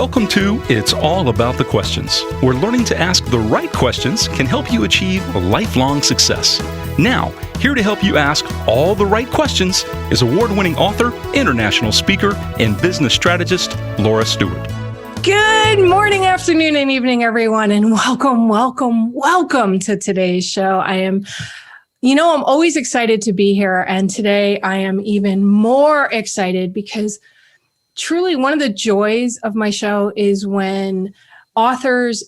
Welcome to It's All About the Questions, where learning to ask the right questions can help you achieve lifelong success. Now, here to help you ask all the right questions is award-winning author, international speaker, and business strategist, Laura Stewart. Good morning, afternoon, and evening, everyone, and welcome to today's show. I'm always excited to be here, and today I am even more excited because truly one of the joys of my show is when authors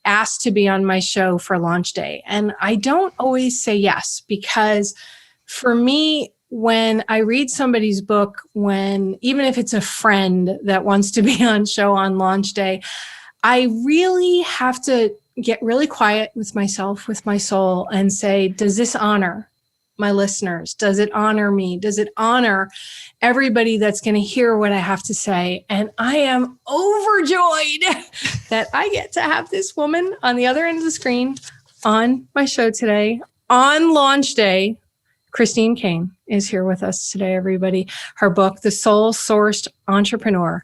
ask to be on my show for launch day. And I don't always say yes, because for me, when I read somebody's book, even if it's a friend that wants to be on show on launch day, I really have to get really quiet with myself, with my soul, and say, does this honor my listeners? Does it honor me? Does it honor everybody that's going to hear what I have to say? And I am overjoyed that I get to have this woman on the other end of the screen on my show today on launch day. Christine Kane is here with us today, everybody. Her book, The Soul-Sourced Entrepreneur.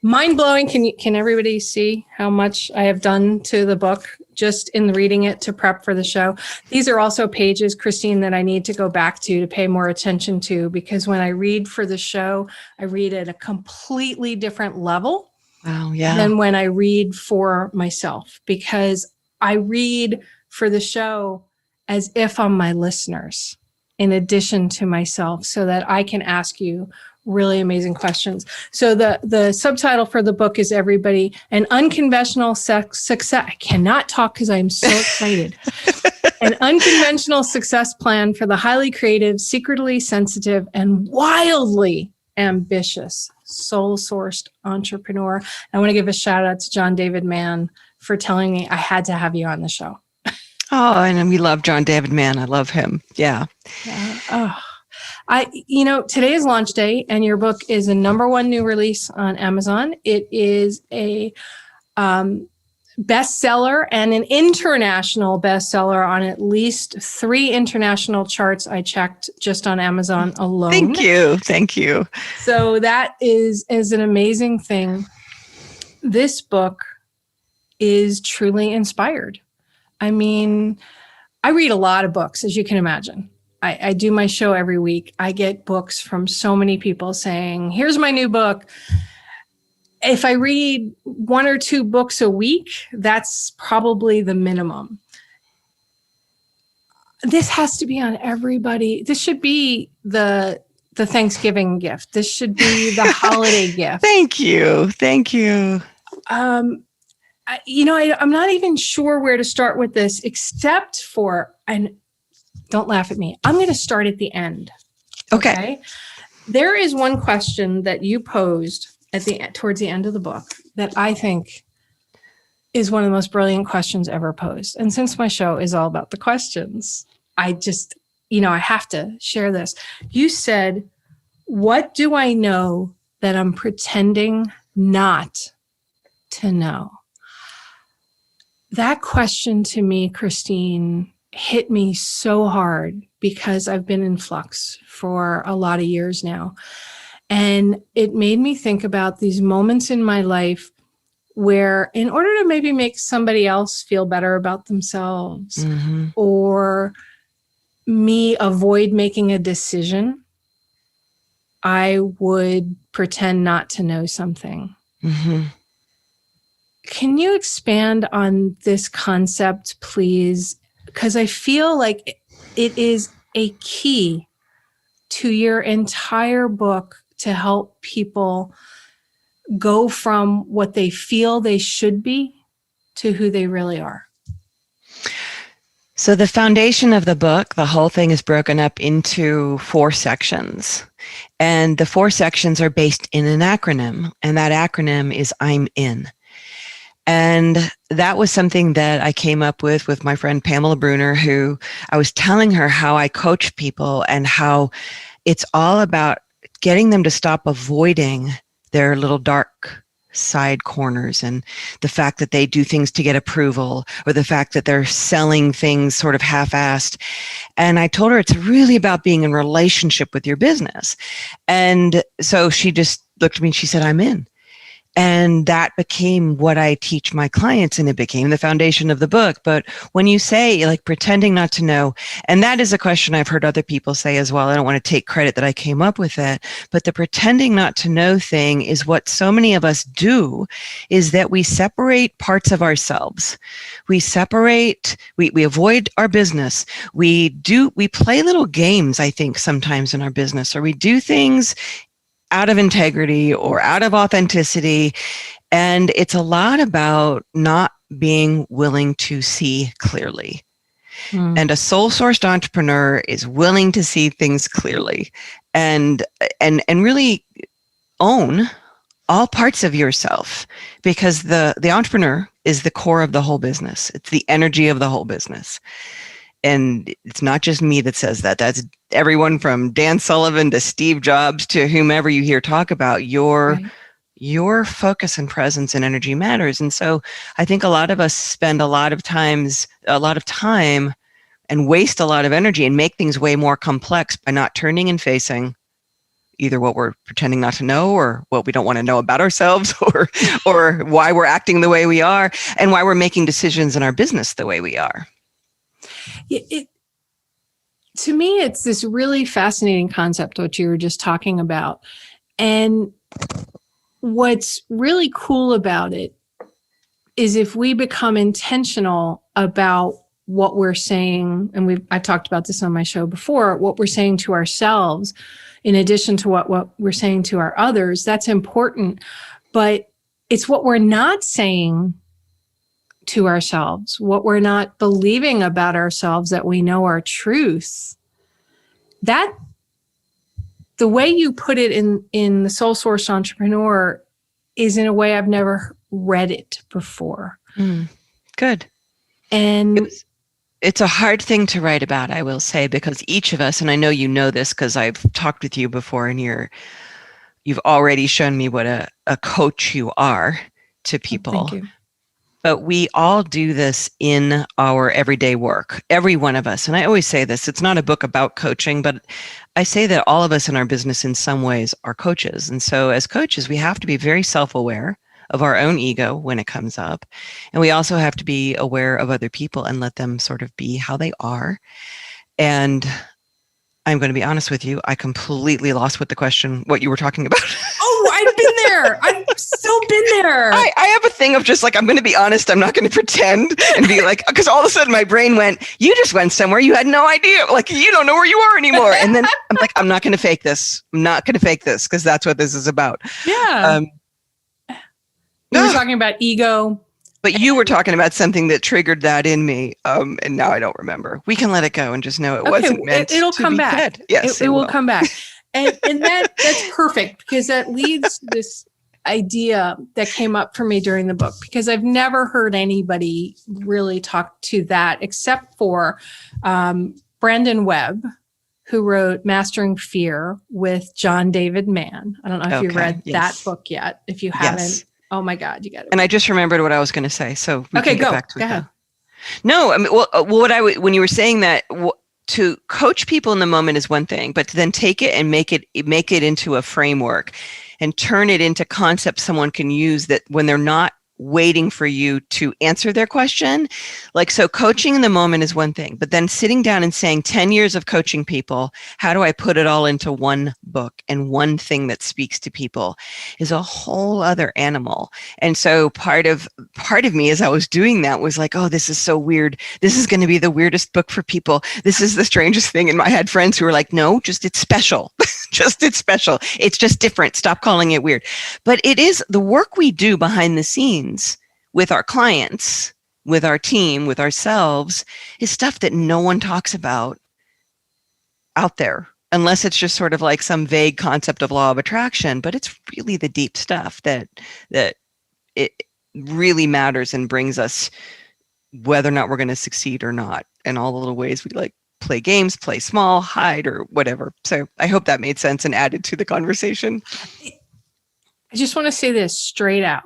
Mind-blowing. Can everybody see how much I have done to the book just in reading it to prep for the show? These are also pages, Christine, that I need to go back to pay more attention to, because when I read for the show, I read at a completely different level than when I read for myself, because I read for the show as if I'm my listeners in addition to myself, so that I can ask you really amazing questions. So the subtitle for the book is, everybody, an unconventional success. I cannot talk because I'm so excited. An unconventional success plan for the highly creative, secretly sensitive, and wildly ambitious soul-sourced entrepreneur. I want to give a shout out to John David Mann for telling me I had to have you on the show. Oh, and we love John David Mann. I love him. Yeah. Today is launch day, and your book is a #1 new release on Amazon. It is a bestseller and an international bestseller on at least 3 international charts I checked just on Amazon alone. Thank you. So that is an amazing thing. This book is truly inspired. I mean, I read a lot of books, as you can imagine. I do my show every week. I get books from so many people saying, here's my new book. If I read 1 or 2 books a week, that's probably the minimum. This has to be on everybody. This should be the Thanksgiving gift. This should be the holiday gift. Thank you. I'm not even sure where to start with this, except for, and don't laugh at me, I'm going to start at the end. Okay. There is one question that you posed towards the end of the book that I think is one of the most brilliant questions ever posed. And since my show is all about the questions, I just, I have to share this. You said, what do I know that I'm pretending not to know? That question to me, Christine, hit me so hard, because I've been in flux for a lot of years now. And it made me think about these moments in my life where, in order to maybe make somebody else feel better about themselves, or me avoid making a decision, I would pretend not to know something. Can you expand on this concept, please? Because I feel like it is a key to your entire book to help people go from what they feel they should be to who they really are. So the foundation of the book, the whole thing is broken up into 4 sections. And the 4 sections are based in an acronym. And that acronym is I'm In. And that was something that I came up with my friend Pamela Bruner, who I was telling her how I coach people and how it's all about getting them to stop avoiding their little dark side corners and the fact that they do things to get approval, or the fact that they're selling things sort of half-assed. And I told her it's really about being in relationship with your business. And so she just looked at me and she said, I'm in. And that became what I teach my clients, and it became the foundation of the book. But when you say like pretending not to know, and that is a question I've heard other people say as well. I don't want to take credit that I came up with it, but the pretending not to know thing is what so many of us do, is that we separate parts of ourselves. We avoid our business. We play little games, I think, sometimes in our business, or we do things out of integrity or out of authenticity. And it's a lot about not being willing to see clearly. And a soul-sourced entrepreneur is willing to see things clearly and really own all parts of yourself, because the entrepreneur is the core of the whole business. It's the energy of the whole business. And it's not just me that says that. That's everyone from Dan Sullivan to Steve Jobs to whomever you hear talk about. Your focus and presence and energy matters. And so I think a lot of us spend a lot of time and waste a lot of energy and make things way more complex by not turning and facing either what we're pretending not to know, or what we don't want to know about ourselves, or why we're acting the way we are, and why we're making decisions in our business the way we are. To me, it's this really fascinating concept, what you were just talking about. And what's really cool about it is if we become intentional about what we're saying, and I've talked about this on my show before, what we're saying to ourselves, in addition to what we're saying to our others, that's important. But it's what we're not saying to ourselves, what we're not believing about ourselves that we know are truths. That, the way you put it in the Soul Source Entrepreneur, is in a way I've never read it before. Good. And it's a hard thing to write about, I will say, because each of us, and I know you know this because I've talked with you before, and you've already shown me what a coach you are to people. Thank you. But we all do this in our everyday work, every one of us. And I always say this, it's not a book about coaching, but I say that all of us in our business in some ways are coaches. And so as coaches, we have to be very self-aware of our own ego when it comes up. And we also have to be aware of other people and let them sort of be how they are. And I'm going to be honest with you, I completely lost what you were talking about. Oh, I've been there. I've so been there. I have a thing of just like, I'm going to be honest. I'm not going to pretend and be like, because all of a sudden my brain went, you just went somewhere. You had no idea. Like, you don't know where you are anymore. And then I'm like, I'm not going to fake this. I'm not going to fake this, because that's what this is about. Yeah. We were talking about ego. But you were talking about something that triggered that in me, and now I don't remember. We can let it go and just know it wasn't meant it'll to come be back. said. Yes, it will come back. And that's perfect, because that leads to this idea that came up for me during the book, because I've never heard anybody really talk to that except for Brandon Webb, who wrote Mastering Fear with John David Mann. I don't know if you read that book yet. If you haven't, oh my God, you got it. And I just remembered what I was going to say, so we can get back to it. Go ahead. No, I mean, when you were saying that, to coach people in the moment is one thing, but to then take it and make it into a framework and turn it into concepts someone can use, that when they're not waiting for you to answer their question. Like, so coaching in the moment is one thing, but then sitting down and saying 10 years of coaching people, how do I put it all into one book and one thing that speaks to people, is a whole other animal. And so part of me, as I was doing that, was like, oh, this is so weird. This is going to be the weirdest book for people. This is the strangest thing. And I had friends who were like, no, just it's special. It's special. It's just different. Stop calling it weird. But it is the work we do behind the scenes with our clients, with our team, with ourselves, is stuff that no one talks about out there, unless it's just sort of like some vague concept of law of attraction. But it's really the deep stuff that it really matters and brings us whether or not we're going to succeed or not, and all the little ways we like play games, play small, hide, or whatever. So I hope that made sense and added to the conversation. I just want to say this straight out.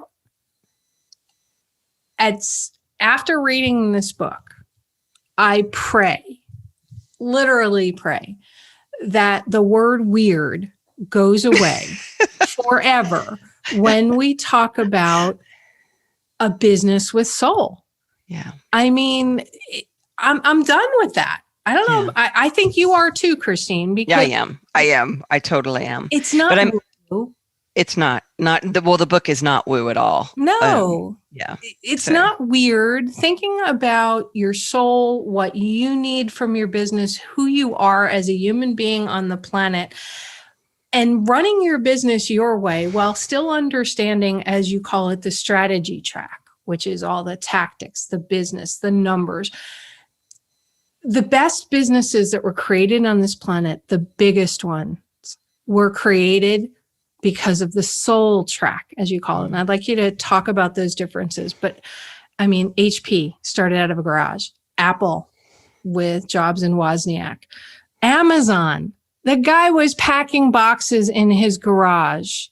After reading this book, I literally pray, that the word weird goes away forever when we talk about a business with soul. Yeah. I mean, I'm done with that. I don't know. I think you are too, Christine, because I am. I totally am. it's not But woo. it's not the book is not woo at all. No. Yeah. It's not weird. Thinking about your soul, what you need from your business, who you are as a human being on the planet, and running your business your way while still understanding, as you call it, the strategy track, which is all the tactics, the business, the numbers. The best businesses that were created on this planet, the biggest ones, were created because of the soul track, as you call it. And I'd like you to talk about those differences. But I mean, HP started out of a garage, Apple with Jobs and Wozniak, Amazon, the guy was packing boxes in his garage.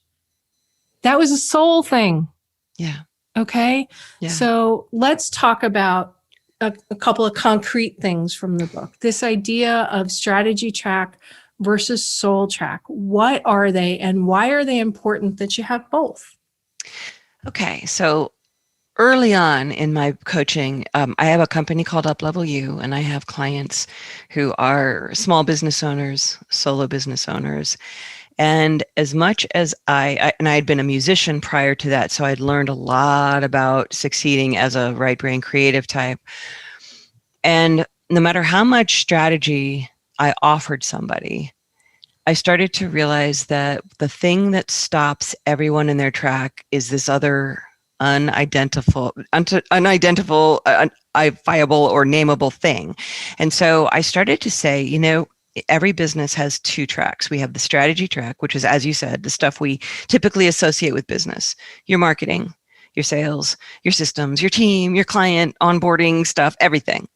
That was a soul thing. Yeah. Okay. Yeah. So let's talk about a couple of concrete things from the book. This idea of strategy track versus soul track. What are they and why are they important that you have both? Okay. So early on in my coaching, I have a company called Uplevel U, and I have clients who are small business owners, solo business owners. And as much as I had been a musician prior to that, so I'd learned a lot about succeeding as a right brain creative type. And no matter how much strategy I offered somebody, I started to realize that the thing that stops everyone in their track is this other unidentifiable, or nameable thing. And so I started to say, every business has two tracks. We have the strategy track, which is, as you said, the stuff we typically associate with business, your marketing, your sales, your systems, your team, your client, onboarding stuff, everything.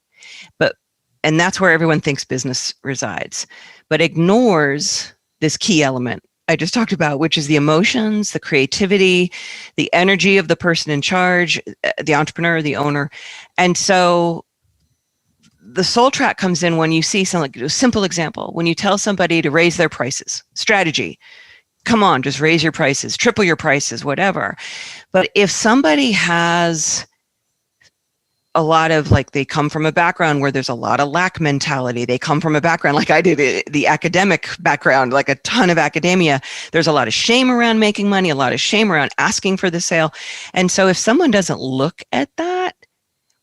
And that's where everyone thinks business resides, but ignores this key element I just talked about, which is the emotions, the creativity, the energy of the person in charge, the entrepreneur, the owner. And so the soul track comes in when you see something, like a simple example, when you tell somebody to raise their prices, strategy, come on, just raise your prices, triple your prices, whatever. But if somebody has a lot of, they come from a background where there's a lot of lack mentality. They come from a background like I did, the academic background, like a ton of academia. There's a lot of shame around making money, a lot of shame around asking for the sale. And so if someone doesn't look at that,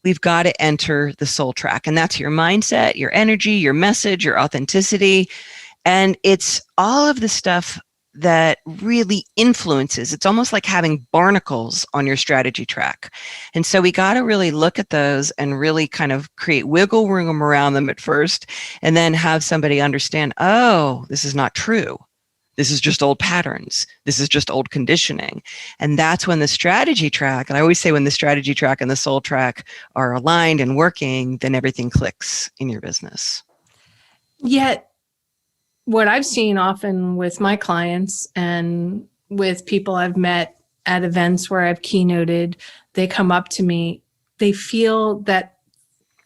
we've got to enter the soul track. And that's your mindset, your energy, your message, your authenticity. And it's all of the stuff that really influences. It's almost like having barnacles on your strategy track. And so we got to really look at those and really kind of create wiggle room around them at first, and then have somebody understand, oh, this is not true. This is just old patterns. This is just old conditioning. And that's when the strategy track, and I always say when the strategy track and the soul track are aligned and working, then everything clicks in your business. Yet, what I've seen often with my clients and with people I've met at events where I've keynoted, they come up to me, they feel that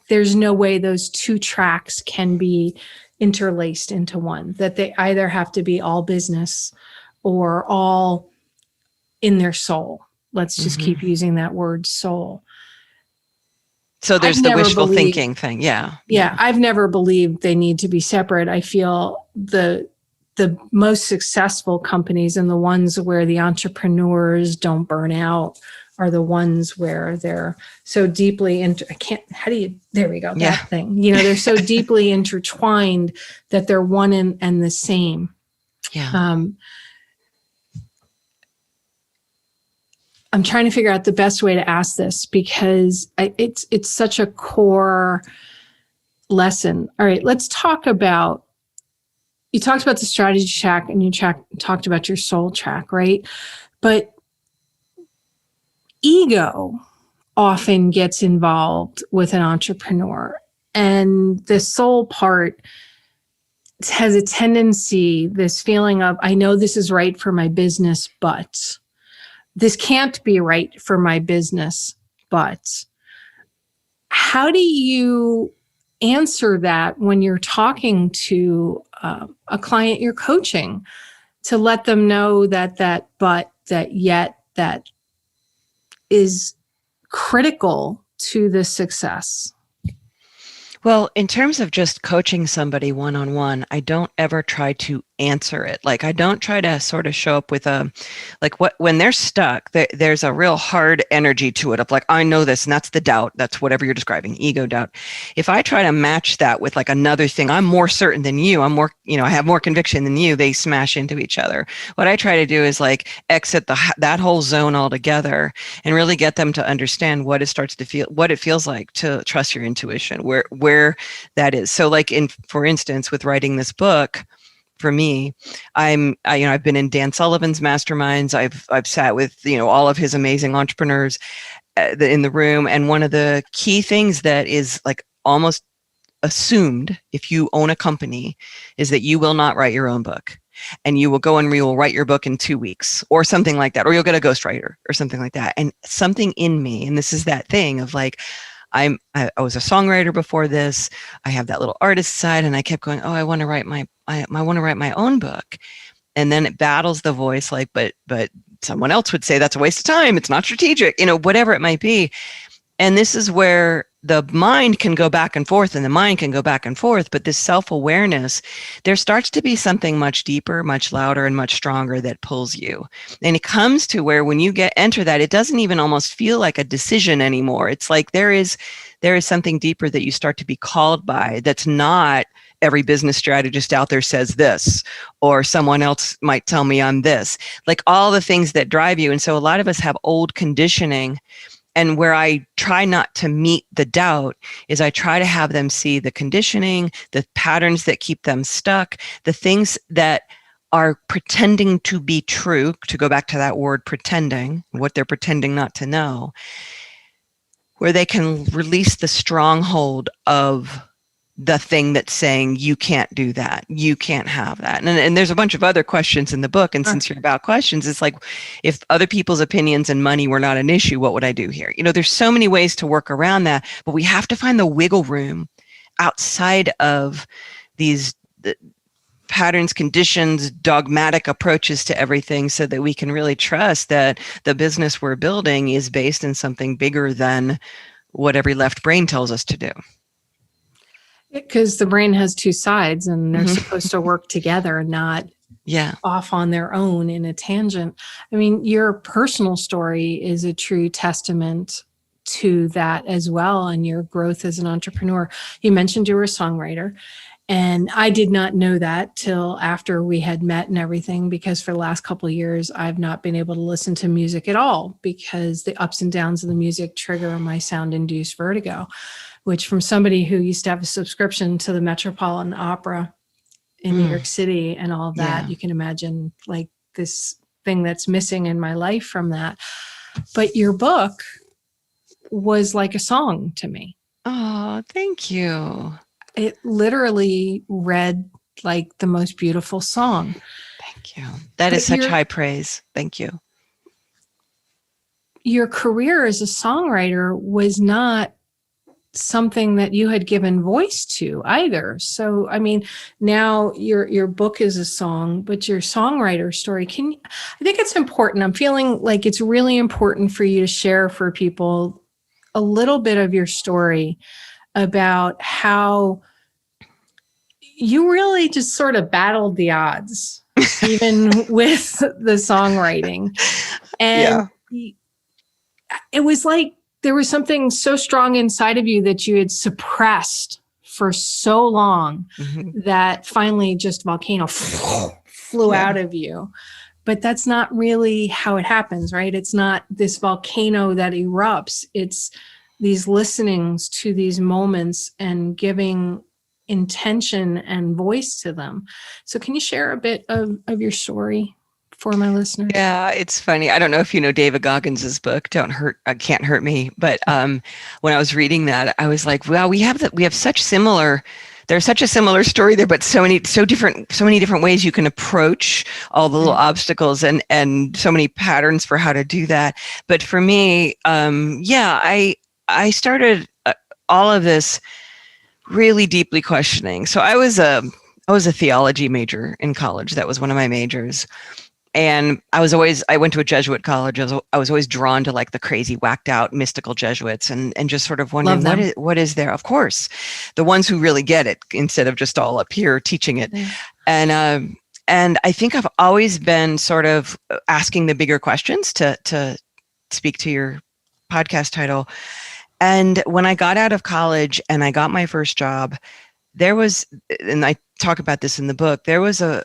there's no way those two tracks can be interlaced into one, that they either have to be all business or all in their soul. Let's just keep using that word, soul. So there's the wishful thinking thing. Yeah. Yeah. I've never believed they need to be separate. I feel the most successful companies and the ones where the entrepreneurs don't burn out are the ones where they're so deeply there we go. That thing, they're so deeply intertwined that they're one and the same. Yeah. I'm trying to figure out the best way to ask this because it's such a core lesson. All right, let's talk about, you talked about the strategy track and you talked about your soul track, right? But ego often gets involved with an entrepreneur, and the soul part has a tendency, this feeling of, I know this is right for my business, but this can't be right for my business, but how do you answer that when you're talking to a client you're coaching to let them know that but that is critical to the success? Well, in terms of just coaching somebody one-on-one, I don't ever try to answer it. Like, I don't try to sort of show up with when they're stuck, there's a real hard energy to it of like, I know this, and that's the doubt. That's whatever you're describing, ego doubt. If I try to match that with like another thing, I'm more certain than you, I have more conviction than you, they smash into each other. What I try to do is like exit that whole zone altogether and really get them to understand what it feels like to trust your intuition, where that is. So like for instance, with writing this book, for me, I've been in Dan Sullivan's masterminds. I've sat with, all of his amazing entrepreneurs in the room. And one of the key things that is like almost assumed if you own a company is that you will not write your own book, and you will go and you will write your book in 2 weeks or something like that, or you'll get a ghostwriter or something like that. And something in me, and this is that thing of like, I was a songwriter before this. I have that little artist side, and I kept going, I want to write my own book. And then it battles the voice like, but someone else would say that's a waste of time. It's not strategic, whatever it might be. And this is where the mind can go back and forth, and the mind can go back and forth. But this self-awareness, there starts to be something much deeper, much louder, and much stronger that pulls you. And it comes to where when you enter that, it doesn't even almost feel like a decision anymore. It's like there is something deeper that you start to be called by that's not every business strategist out there says this, or someone else might tell me I'm this. Like all the things that drive you. And so a lot of us have old conditioning. And where I try not to meet the doubt is I try to have them see the conditioning, the patterns that keep them stuck, the things that are pretending to be true, to go back to that word pretending, what they're pretending not to know, where they can release the stronghold of the thing that's saying, you can't do that, you can't have that. And there's a bunch of other questions in the book. And since you're about questions, it's like, if other people's opinions and money were not an issue, what would I do here? There's so many ways to work around that, but we have to find the wiggle room outside of these patterns, conditions, dogmatic approaches to everything, so that we can really trust that the business we're building is based in something bigger than what every left brain tells us to do. Because the brain has two sides, and they're supposed to work together, not off on their own in a tangent. I mean, your personal story is a true testament to that as well, and your growth as an entrepreneur. You mentioned you were a songwriter, and I did not know that till after we had met and everything, because for the last couple of years, I've not been able to listen to music at all because the ups and downs of the music trigger my sound-induced vertigo, which, from somebody who used to have a subscription to the Metropolitan Opera in New York City and all of that, you can imagine like this thing that's missing in my life from that. But your book was like a song to me. Oh, thank you. It literally read like the most beautiful song. Thank you. That is such high praise. Thank you. Your career as a songwriter was not something that you had given voice to either. So, I mean, now your book is a song, but your songwriter story, I think it's important. I'm feeling like it's really important for you to share for people a little bit of your story about how you really just sort of battled the odds, even with the songwriting. And it was like, there was something so strong inside of you that you had suppressed for so long that finally just volcano flew out of you. But that's not really how it happens, right? It's not this volcano that erupts. It's these listenings to these moments and giving intention and voice to them. So can you share a bit of your story for my listeners? Yeah, it's funny. I don't know if you know David Goggins' book, Can't Hurt Me. But when I was reading that, I was like, wow, we have such similar. There's such a similar story there, but so many different ways you can approach all the little obstacles and so many patterns for how to do that. But for me, I started all of this really deeply questioning. So I was a theology major in college. That was one of my majors. And I went to a Jesuit college. I was always drawn to like the crazy, whacked out, mystical Jesuits, and just sort of wondering what is there. Of course, the ones who really get it instead of just all up here teaching it. Yeah. And I think I've always been sort of asking the bigger questions, to speak to your podcast title. And when I got out of college and I got my first job, there was, and I talk about this in the book, there was a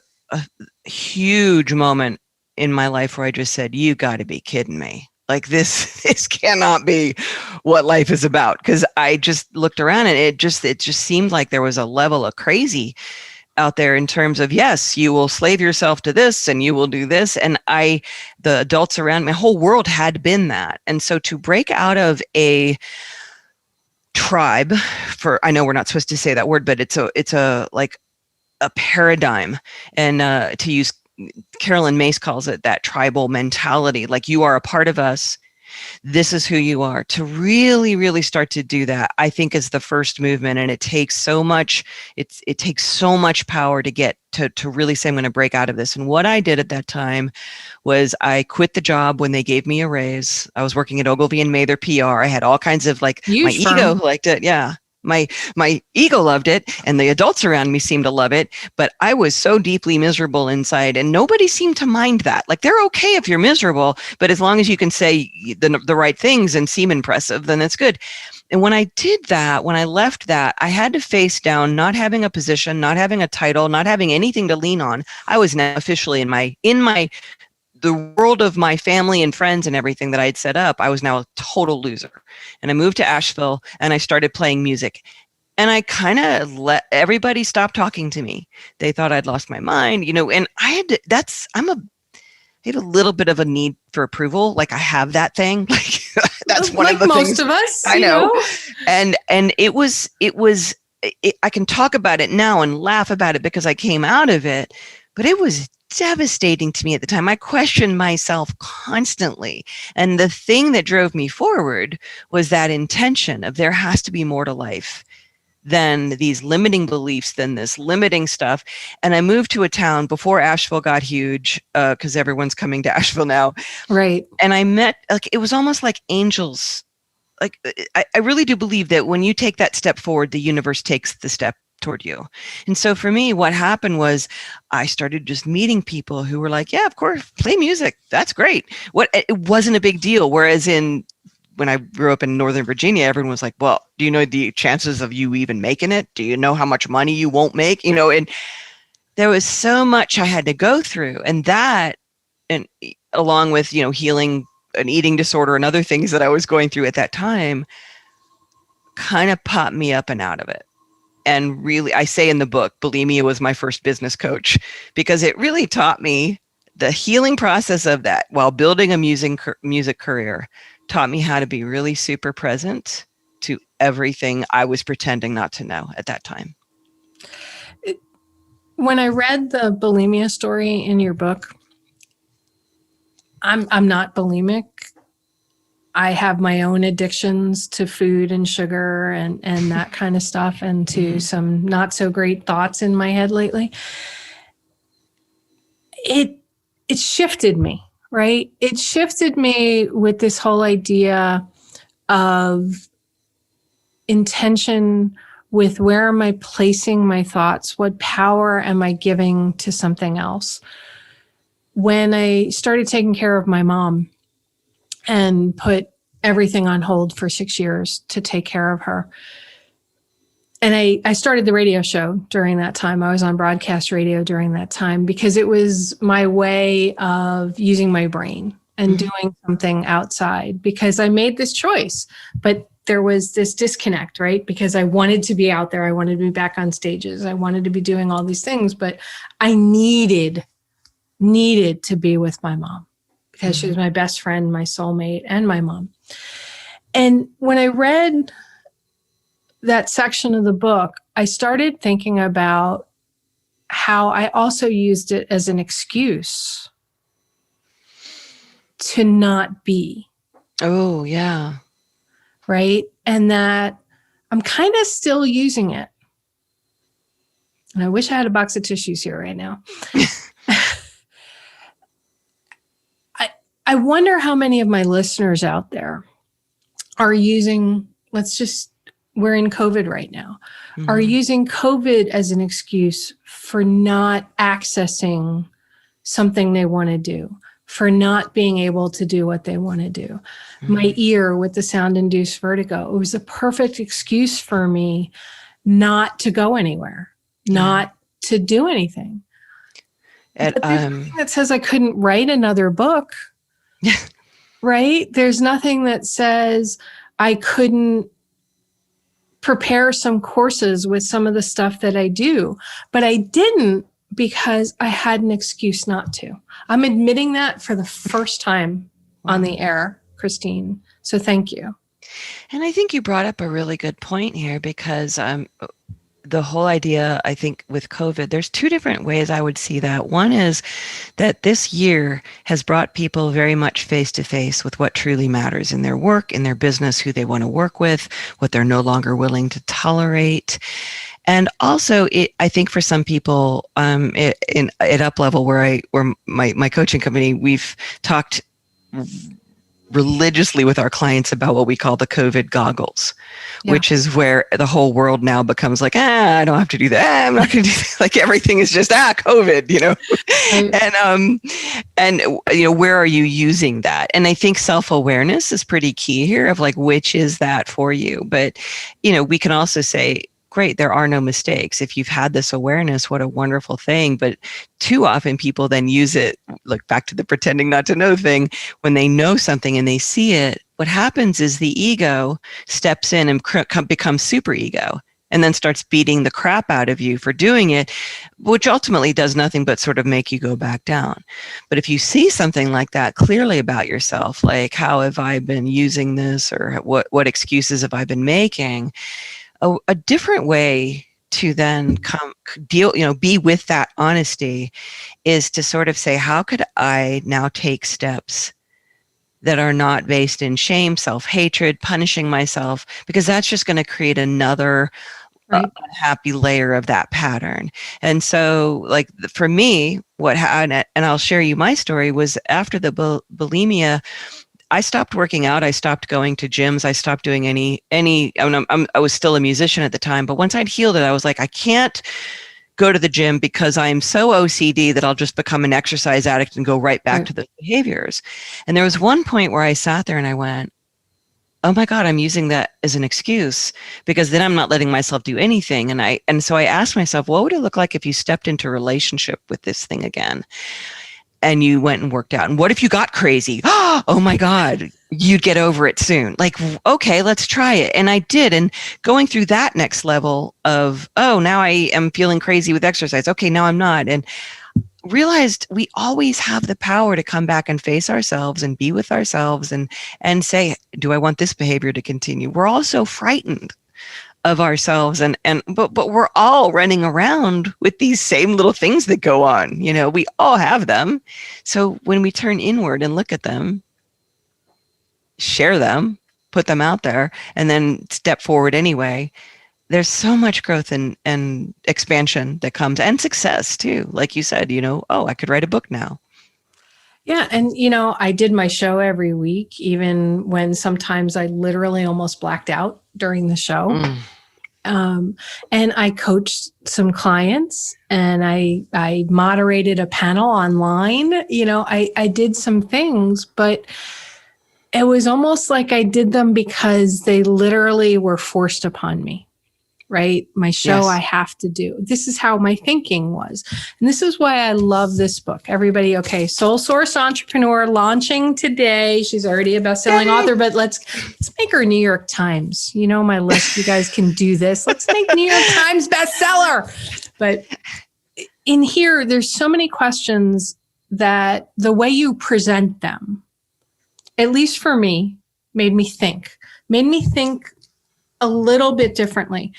huge moment in my life where I just said, you got to be kidding me. Like this cannot be what life is about. Cause I just looked around and it just seemed like there was a level of crazy out there in terms of, yes, you will slave yourself to this and you will do this. And the adults around my whole world had been that. And so to break out of a tribe, I know we're not supposed to say that word, but it's a paradigm, and to use, Carolyn Mace calls it that tribal mentality, like you are a part of us, this is who you are. To really, really start to do that, I think is the first movement, and it takes so much. It takes so much power to get to really say, I'm going to break out of this. And what I did at that time was I quit the job when they gave me a raise. I was working at Ogilvy and Mather PR. I had all kinds of my ego liked it. Yeah. My ego loved it, and the adults around me seemed to love it, but I was so deeply miserable inside, and nobody seemed to mind that. Like, they're okay if you're miserable, but as long as you can say the right things and seem impressive, then that's good. And when I did that, when I left that, I had to face down not having a position, not having a title, not having anything to lean on. I was now officially in the world of my family and friends and everything that I had set up. I was now a total loser. And I moved to Asheville and I started playing music. And I kind of let everybody stop talking to me. They thought I'd lost my mind, and I had a little bit of a need for approval. Like, I have that thing. Like, that's one of the most things of us. I know. And it was, I can talk about it now and laugh about it because I came out of it, but it was devastating to me at the time. I questioned myself constantly. And the thing that drove me forward was that intention of there has to be more to life than these limiting beliefs, than this limiting stuff. And I moved to a town before Asheville got huge, because everyone's coming to Asheville now. Right. And I met, it was almost like angels. Like, I really do believe that when you take that step forward, the universe takes the step toward you. And so for me, what happened was I started just meeting people who were like, yeah, of course, play music. That's great. It wasn't a big deal. Whereas when I grew up in Northern Virginia, everyone was like, well, do you know the chances of you even making it? Do you know how much money you won't make? And there was so much I had to go through. And that, and along with, healing an eating disorder and other things that I was going through at that time, kind of popped me up and out of it. And really, I say in the book, bulimia was my first business coach, because it really taught me the healing process of that while building a music career, taught me how to be really super present to everything I was pretending not to know at that time. When I read the bulimia story in your book, I'm not bulimic. I have my own addictions to food and sugar and that kind of stuff, and to some not so great thoughts in my head lately. It shifted me, right? It shifted me with this whole idea of intention, with where am I placing my thoughts? What power am I giving to something else? When I started taking care of my mom and put everything on hold for 6 years to take care of her. And I started the radio show during that time. I was on broadcast radio during that time because it was my way of using my brain and doing something outside, because I made this choice. But there was this disconnect, right? Because I wanted to be out there. I wanted to be back on stages. I wanted to be doing all these things, but I needed to be with my mom, because she was my best friend, my soulmate, and my mom. And when I read that section of the book, I started thinking about how I also used it as an excuse to not be. Oh, yeah. Right? And that I'm kind of still using it. And I wish I had a box of tissues here right now. I wonder how many of my listeners out there are using, we're in COVID right now, are using COVID as an excuse for not accessing something they want to do, for not being able to do what they want to do. My ear with the sound-induced vertigo, it was a perfect excuse for me not to go anywhere, not to do anything. But there's nothing that says I couldn't write another book, right? There's nothing that says I couldn't prepare some courses with some of the stuff that I do, but I didn't because I had an excuse not to. I'm admitting that for the first time on the air, Christine. So thank you. And I think you brought up a really good point here, because the whole idea, I think, with COVID, there's two different ways I would see that. One is that this year has brought people very much face to face with what truly matters in their work, in their business, who they want to work with, what they're no longer willing to tolerate. And also, I think for some people at Uplevel, where my coaching company, we've talked religiously with our clients about what we call the COVID goggles, which is where the whole world now becomes like, I don't have to do that. I'm not going to do that. Like everything is just, COVID, and where are you using that? And I think self-awareness is pretty key here of like, which is that for you? But, we can also say, great, there are no mistakes. If you've had this awareness, what a wonderful thing. But too often people then use it, like back to the pretending not to know thing, when they know something and they see it, what happens is the ego steps in and becomes super ego and then starts beating the crap out of you for doing it, which ultimately does nothing but sort of make you go back down. But if you see something like that clearly about yourself, like how have I been using this, or what excuses have I been making, a different way to then be with that honesty is to sort of say, how could I now take steps that are not based in shame, self-hatred, punishing myself, because that's just going to create another unhappy layer of that pattern. And so, like, for me, what happened, and I'll share you my story, was after the bulimia, I stopped working out. I stopped going to gyms. I stopped doing any. I was still a musician at the time, but once I'd healed it, I was like, I can't go to the gym because I'm so OCD that I'll just become an exercise addict and go right back to those behaviors. And there was one point where I sat there and I went, oh my God, I'm using that as an excuse, because then I'm not letting myself do anything. And so I asked myself, what would it look like if you stepped into a relationship with this thing again? And you went and worked out. And what if you got crazy? Oh my God, you'd get over it soon. Like, okay, let's try it. And I did. And going through that next level of, now I am feeling crazy with exercise. Okay, now I'm not. And realized we always have the power to come back and face ourselves and be with ourselves and say, do I want this behavior to continue? We're all so frightened of ourselves, but we're all running around with these same little things that go on. We all have them. So when we turn inward and look at them, share them, put them out there, and then step forward anyway, there's so much growth and expansion that comes, and success too. Like you said, I could write a book now. Yeah. And, I did my show every week, even when sometimes I literally almost blacked out during the show. And I coached some clients, and I moderated a panel online. I did some things, but it was almost like I did them because they literally were forced upon me. Right? My show, I have to do. This is how my thinking was. And this is why I love this book. Everybody, okay, Soul Source Entrepreneur launching today. She's already a best-selling author, but let's make her New York Times. My list. You guys can do this. Let's make New York Times bestseller. But in here, there's so many questions that the way you present them, at least for me, made me think a little bit differently.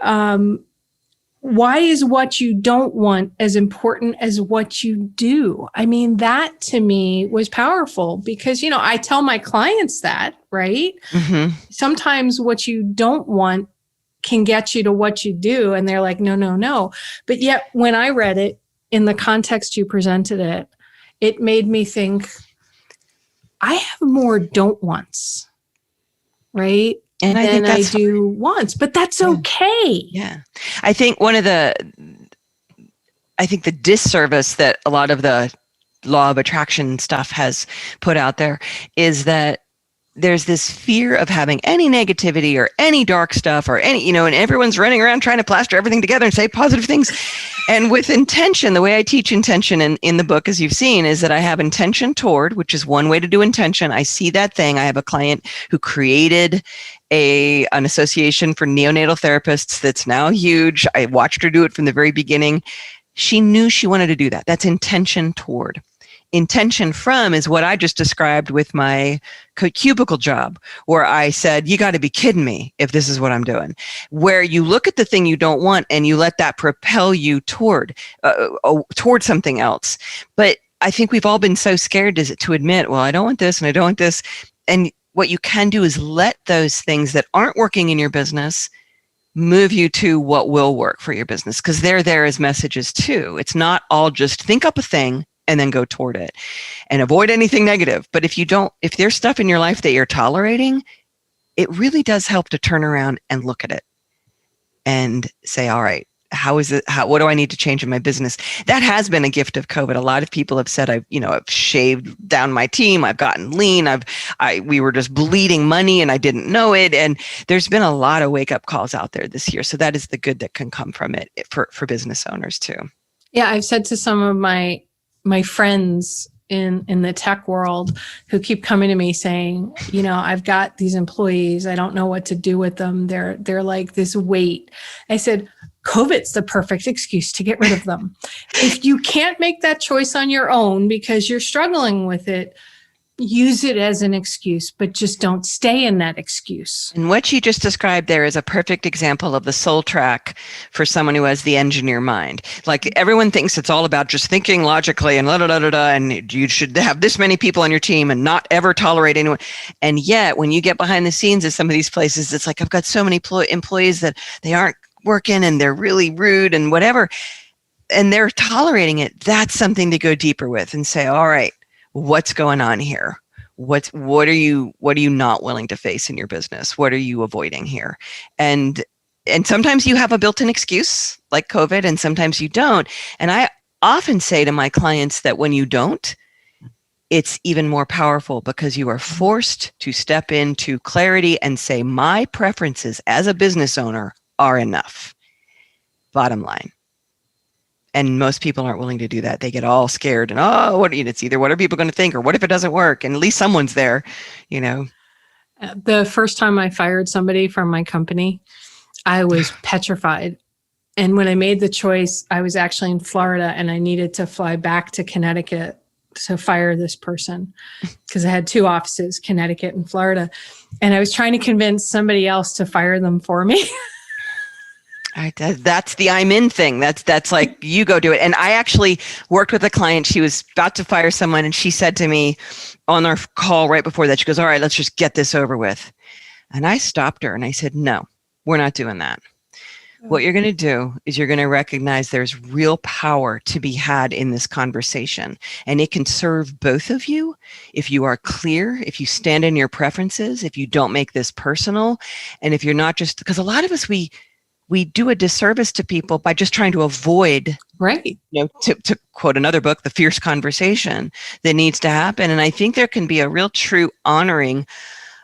Why is what you don't want as important as what you do? I mean, that to me was powerful because, I tell my clients that, right? Mm-hmm. Sometimes what you don't want can get you to what you do. And they're like, no. But yet when I read it in the context you presented it, it made me think, I have more don't wants, right? And I think than I that's do wants, but that's okay. Yeah. I think I think the disservice that a lot of the law of attraction stuff has put out there is that there's this fear of having any negativity or any dark stuff or any, and everyone's running around trying to plaster everything together and say positive things. And with intention, the way I teach intention in the book, as you've seen, is that I have intention toward, which is one way to do intention. I see that thing. I have a client who created an association for neonatal therapists that's now huge. I watched her do it from the very beginning. She knew she wanted to do that. That's intention toward. Intention from is what I just described with my cubicle job, where I said, you got to be kidding me if this is what I'm doing. Where you look at the thing you don't want and you let that propel you toward something else. But I think we've all been so scared to admit, well, I don't want this and I don't want this. And what you can do is let those things that aren't working in your business move you to what will work for your business, because they're there as messages too. It's not all just think up a thing and then go toward it and avoid anything negative. But if there's stuff in your life that you're tolerating, it really does help to turn around and look at it and say, all right, what do I need to change in my business? That has been a gift of COVID. A lot of people have said, I've shaved down my team. I've gotten lean. We were just bleeding money and I didn't know it. And there's been a lot of wake up calls out there this year. So that is the good that can come from it for business owners too. Yeah. I've said to some of my friends in the tech world who keep coming to me saying, I've got these employees. I don't know what to do with them. They're like this weight. I said, COVID's the perfect excuse to get rid of them. If you can't make that choice on your own because you're struggling with it, use it as an excuse, but just don't stay in that excuse. And what you just described there is a perfect example of the soul track for someone who has the engineer mind. Like everyone thinks it's all about just thinking logically and and you should have this many people on your team and not ever tolerate anyone. And yet when you get behind the scenes at some of these places, it's like, I've got so many employees that they aren't working and they're really rude and whatever, and they're tolerating it. That's something to go deeper with and say, all right, what's going on here? What are you not willing to face in your business? What are you avoiding here? And sometimes you have a built-in excuse like COVID, and sometimes you don't. And I often say to my clients that when you don't, it's even more powerful because you are forced to step into clarity and say, my preferences as a business owner are enough. Bottom line. And most people aren't willing to do that. They get all scared and, it's either what are people going to think or what if it doesn't work? And at least someone's there, The first time I fired somebody from my company, I was petrified. And when I made the choice, I was actually in Florida and I needed to fly back to Connecticut to fire this person because I had two offices, Connecticut and Florida. And I was trying to convince somebody else to fire them for me. That's the I'm in thing. That's like, you go do it. And I actually worked with a client. She was about to fire someone. And she said to me on our call right before that, she goes, all right, let's just get this over with. And I stopped her and I said, no, we're not doing that. What you're going to do is you're going to recognize there's real power to be had in this conversation. And it can serve both of you if you are clear, if you stand in your preferences, if you don't make this personal. And if you're not just, because a lot of us, we do a disservice to people by just trying to avoid, right? To quote another book, the fierce conversation that needs to happen. And I think there can be a real true honoring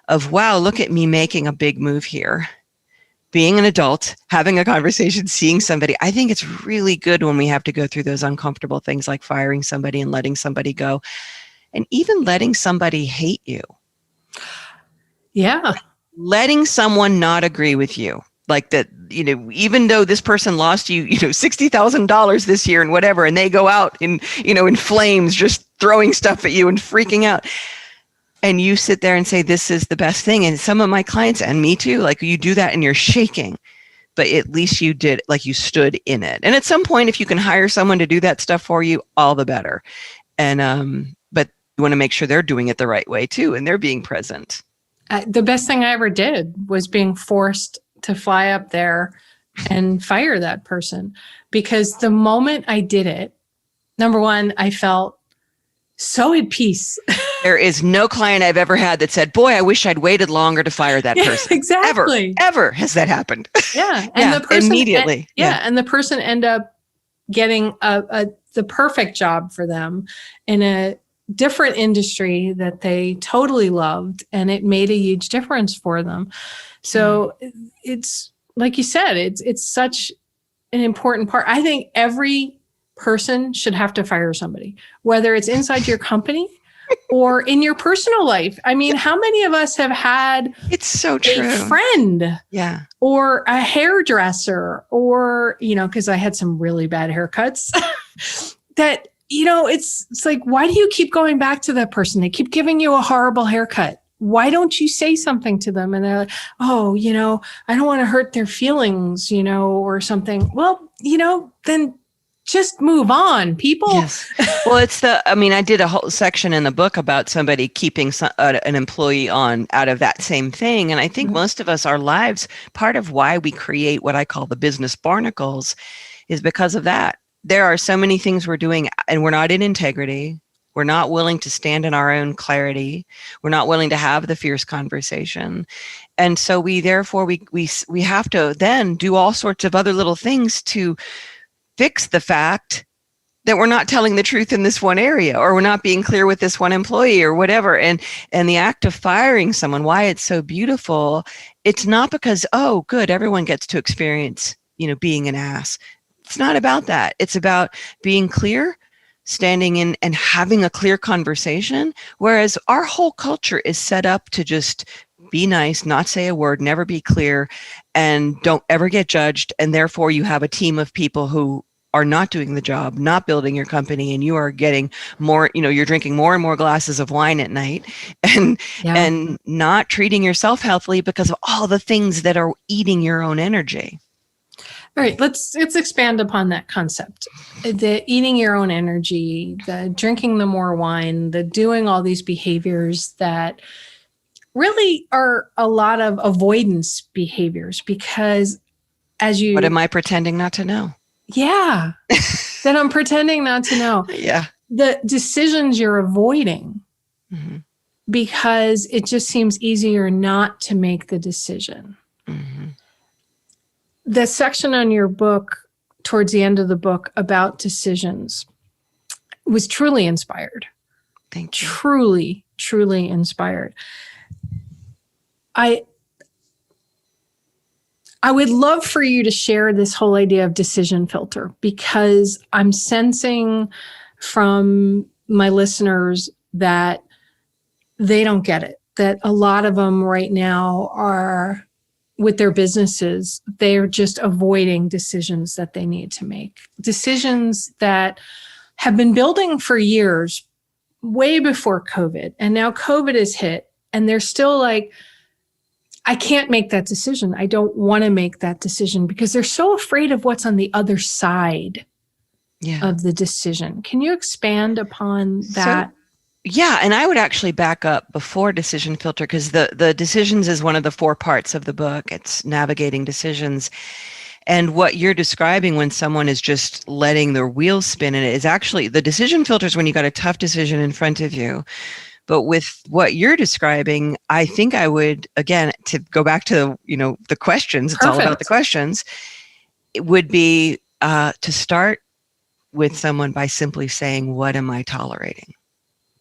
of, wow, look at me making a big move here. Being an adult, having a conversation, seeing somebody. I think it's really good when we have to go through those uncomfortable things like firing somebody and letting somebody go, and even letting somebody hate you. Yeah. Letting someone not agree with you. Like that, even though this person lost you, $60,000 this year and whatever, and they go out in flames, just throwing stuff at you and freaking out. And you sit there and say, this is the best thing. And some of my clients, and me too, like you do that and you're shaking, but at least you did, like you stood in it. And at some point, if you can hire someone to do that stuff for you, all the better. And, but you want to make sure they're doing it the right way too. And they're being present. The best thing I ever did was being forced to fly up there and fire that person, because the moment I did it, number one, I felt so at peace. There is no client I've ever had that said, boy, I wish I'd waited longer to fire that person. Exactly. Ever has that happened. Yeah. And the person immediately. And the person end up getting the perfect job for them in a different industry that they totally loved, and it made a huge difference for them. So it's like you said, it's such an important part. I think every person should have to fire somebody, whether it's inside your company or in your personal life. I mean, how many of us have had it's so true. A friend or a hairdresser or, because I had some really bad haircuts that, it's like, why do you keep going back to that person? They keep giving you a horrible haircut. Why don't you say something to them? And they're like, oh, I don't want to hurt their feelings, or something. Well, then just move on, people. Yes. Well, I did a whole section in the book about somebody keeping an employee on out of that same thing. And I think most of us, our lives, part of why we create what I call the business barnacles is because of that. There are so many things we're doing and we're not in integrity. We're not willing to stand in our own clarity. We're not willing to have the fierce conversation. And so we have to then do all sorts of other little things to fix the fact that we're not telling the truth in this one area, or we're not being clear with this one employee or whatever. And the act of firing someone, why it's so beautiful, it's not because, oh, good, everyone gets to experience, being an ass. It's not about that. It's about being clear, standing in and having a clear conversation. Whereas our whole culture is set up to just be nice, not say a word, never be clear, and don't ever get judged. And therefore you have a team of people who are not doing the job, not building your company, and you are getting more, you're drinking more and more glasses of wine at night and not treating yourself healthily because of all the things that are eating your own energy. All right, let's expand upon that concept. The eating your own energy, the drinking the more wine, the doing all these behaviors that really are a lot of avoidance behaviors, because what am I pretending not to know? Yeah, that I'm pretending not to know. Yeah. The decisions you're avoiding because it just seems easier not to make the decision. The section on your book, towards the end of the book, about decisions was truly inspired. Thank you. Truly, truly inspired. I would love for you to share this whole idea of decision filter, because I'm sensing from my listeners that they don't get it, that a lot of them right now are with their businesses, they're just avoiding decisions that they need to make, decisions that have been building for years, way before COVID. And now COVID has hit and they're still like, I can't make that decision. I don't want to make that decision because they're so afraid of what's on the other side of the decision. Can you expand upon that? And I would actually back up before decision filter, because the decisions is one of the 4 parts of the book. It's navigating decisions. And what you're describing when someone is just letting their wheels spin in it is actually the decision filters when you got a tough decision in front of you. But with what you're describing, I think I would, again, to go back to, the questions, it's all about the questions. It would be to start with someone by simply saying, what am I tolerating?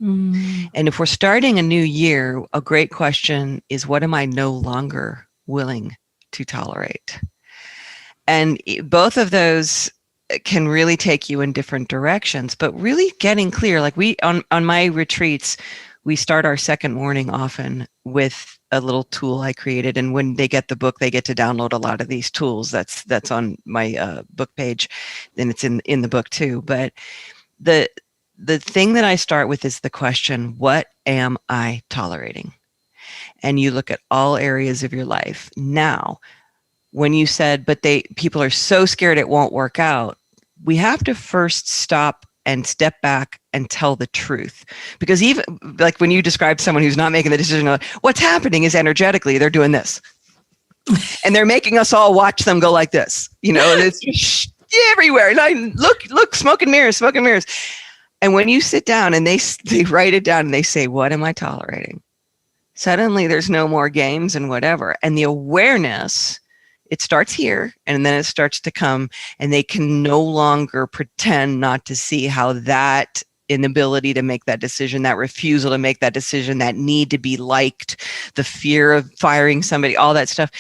And if we're starting a new year, a great question is, what am I no longer willing to tolerate? And both of those can really take you in different directions, but really getting clear, like on my retreats, we start our second morning often with a little tool I created. And when they get the book, they get to download a lot of these tools. That's on my book page, and it's in the book too. But the thing that I start with is the question, what am I tolerating? And you look at all areas of your life. Now, when you said, but people are so scared it won't work out, we have to first stop and step back and tell the truth. Because even like when you describe someone who's not making the decision, like, what's happening is energetically, they're doing this. And they're making us all watch them go like this, and it's just everywhere. And I look, smoke and mirrors. And when you sit down and they write it down and they say, what am I tolerating? Suddenly there's no more games and whatever. And the awareness, it starts here and then it starts to come, and they can no longer pretend not to see how that inability to make that decision, that refusal to make that decision, that need to be liked, the fear of firing somebody, all that stuff,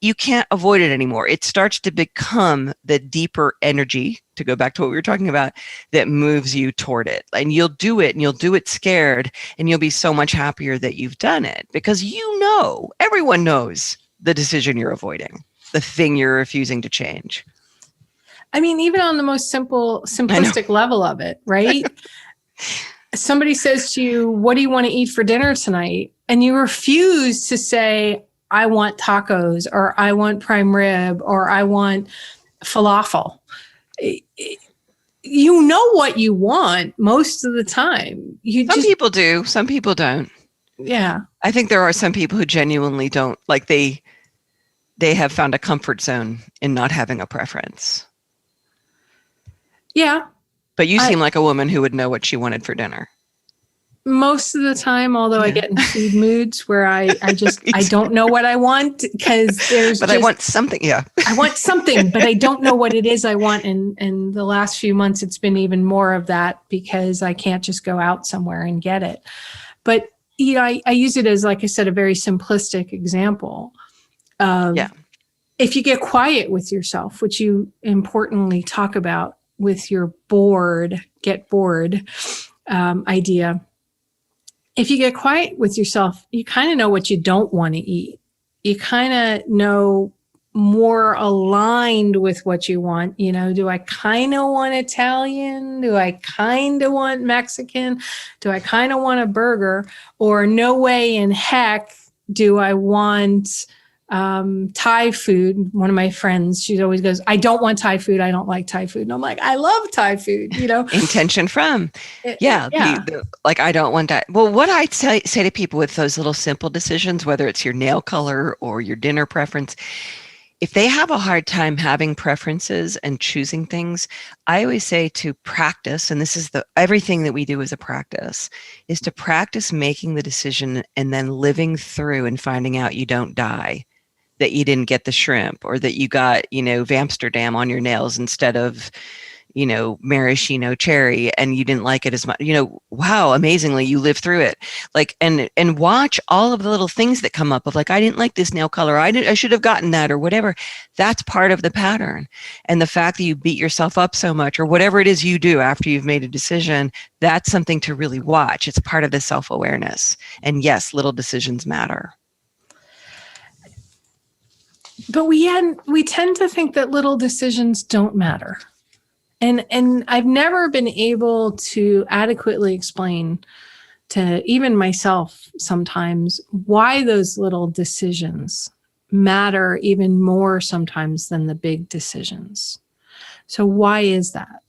you can't avoid it anymore. It starts to become the deeper energy, to go back to what we were talking about, that moves you toward it. And you'll do it, and you'll do it scared, and you'll be so much happier that you've done it, because everyone knows the decision you're avoiding, the thing you're refusing to change. I mean, even on the most simplistic level of it, right? Somebody says to you, what do you want to eat for dinner tonight? And you refuse to say, I want tacos, or I want prime rib, or I want falafel. You know what you want most of the time. Some people do, some people don't. Yeah. I think there are some people who genuinely don't, like they have found a comfort zone in not having a preference. Yeah. But you seem like a woman who would know what she wanted for dinner. Most of the time, although I get in food moods where I don't know what I want, because I want something. Yeah. I want something, but I don't know what it is I want. And the last few months, it's been even more of that, because I can't just go out somewhere and get it. But, I use it as, like I said, a very simplistic example. If you get quiet with yourself, which you importantly talk about with your get bored idea. If you get quiet with yourself, you kind of know what you don't want to eat. You kind of know more aligned with what you want. Do I kind of want Italian? Do I kind of want Mexican? Do I kind of want a burger? Or no way in heck do I want Thai food. One of my friends, she always goes, I don't want Thai food. I don't like Thai food. And I'm like, I love Thai food, Intention from. I don't want that. Well, what I say to people with those little simple decisions, whether it's your nail color or your dinner preference, if they have a hard time having preferences and choosing things, I always say to practice, and this is everything that we do as a practice, is to practice making the decision and then living through and finding out you don't die, that you didn't get the shrimp, or that you got, Amsterdam on your nails instead of, maraschino cherry, and you didn't like it as much. Wow, amazingly, you lived through it. And watch all of the little things that come up of, I didn't like this nail color. I should have gotten that, or whatever. That's part of the pattern. And the fact that you beat yourself up so much, or whatever it is you do after you've made a decision, that's something to really watch. It's part of the self-awareness. And yes, little decisions matter. But we tend to think that little decisions don't matter. And I've never been able to adequately explain to even myself sometimes why those little decisions matter even more sometimes than the big decisions. So why is that?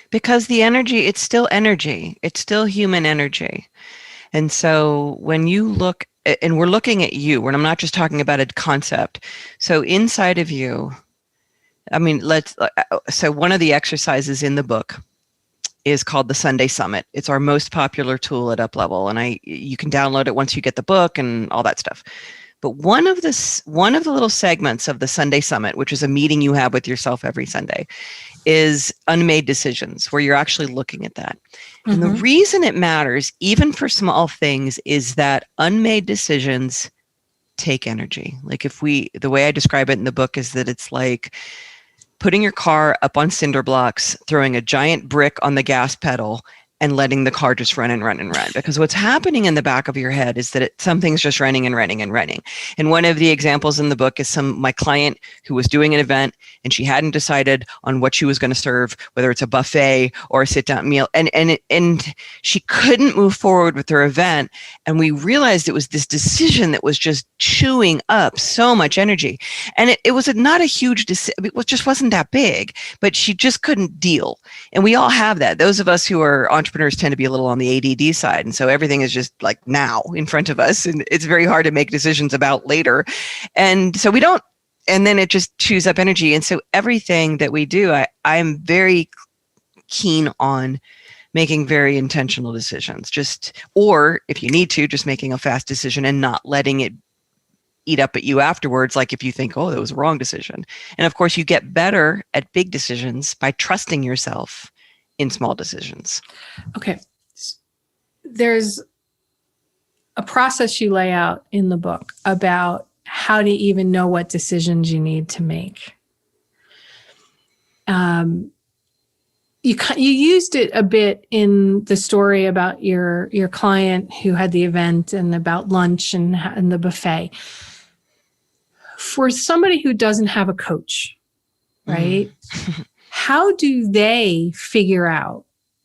Because the energy, it's still energy. It's still human energy. And so when you look, and we're looking at you, and I'm not just talking about a concept. So inside of you, so one of the exercises in the book is called the Sunday Summit. It's our most popular tool at Uplevel, and you can download it once you get the book and all that stuff. But one of the little segments of the Sunday Summit, which is a meeting you have with yourself every Sunday, is Unmade Decisions, where you're actually looking at that. Mm-hmm. And the reason it matters, even for small things, is that unmade decisions take energy. The way I describe it in the book is that it's like putting your car up on cinder blocks, throwing a giant brick on the gas pedal, and letting the car just run and run and run. Because what's happening in the back of your head is that something's just running and running and running. And one of the examples in the book is my client who was doing an event, and she hadn't decided on what she was going to serve, whether it's a buffet or a sit-down meal. And she couldn't move forward with her event. And we realized it was this decision that was just chewing up so much energy. And it was not a huge decision. It just wasn't that big, but she just couldn't deal. And we all have that. Those of us who are entrepreneurs tend to be a little on the ADD side. And so everything is just like now in front of us, and it's very hard to make decisions about later. And so we don't, and then it just chews up energy. And so everything that we do, I'm very keen on making very intentional decisions. Or if you need to, just making a fast decision and not letting it eat up at you afterwards, like if you think, oh, that was a wrong decision. And of course, you get better at big decisions by trusting yourself in small decisions. Okay. There's a process you lay out in the book about how to even know what decisions you need to make. You used it a bit in the story about your client who had the event and about lunch and the buffet. For somebody who doesn't have a coach, right? How do they figure out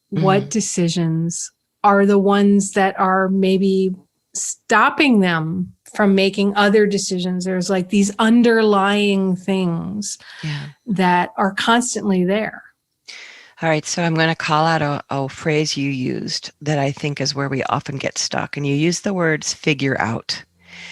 what decisions are the ones that are maybe stopping them from making other decisions? There's like these underlying things that are constantly there. All right, so I'm going to call out a phrase you used that I think is where we often get stuck. And you use the words figure out.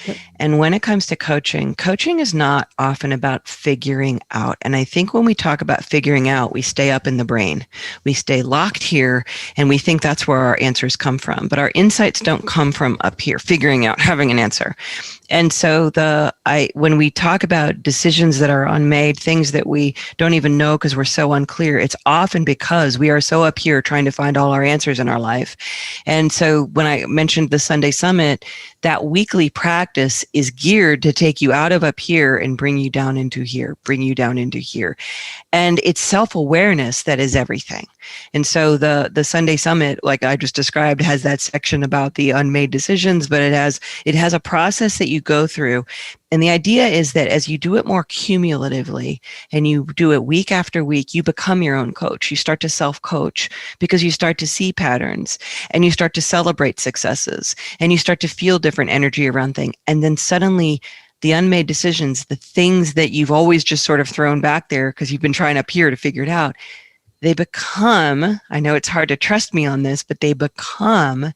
Yep. And when it comes to coaching is not often about figuring out. And I think when we talk about figuring out, we stay up in the brain. We stay locked here and we think that's where our answers come from. But our insights don't come from up here, figuring out, having an answer. And so when we talk about decisions that are unmade, things that we don't even know because we're so unclear, it's often because we are so up here trying to find all our answers in our life. And so when I mentioned the Sunday Summit, that weekly practice is geared to take you out of up here and bring you down into here, bring you down into here. And it's self-awareness that is everything. And so the Sunday Summit, like I just described, has that section about the unmade decisions, but it has a process that you go through. And the idea is that as you do it more cumulatively and you do it week after week, you become your own coach. You start to self-coach because you start to see patterns and you start to celebrate successes and you start to feel different energy around things. And then suddenly the unmade decisions, the things that you've always just sort of thrown back there because you've been trying up here to figure it out, they become, I know it's hard to trust me on this, but they become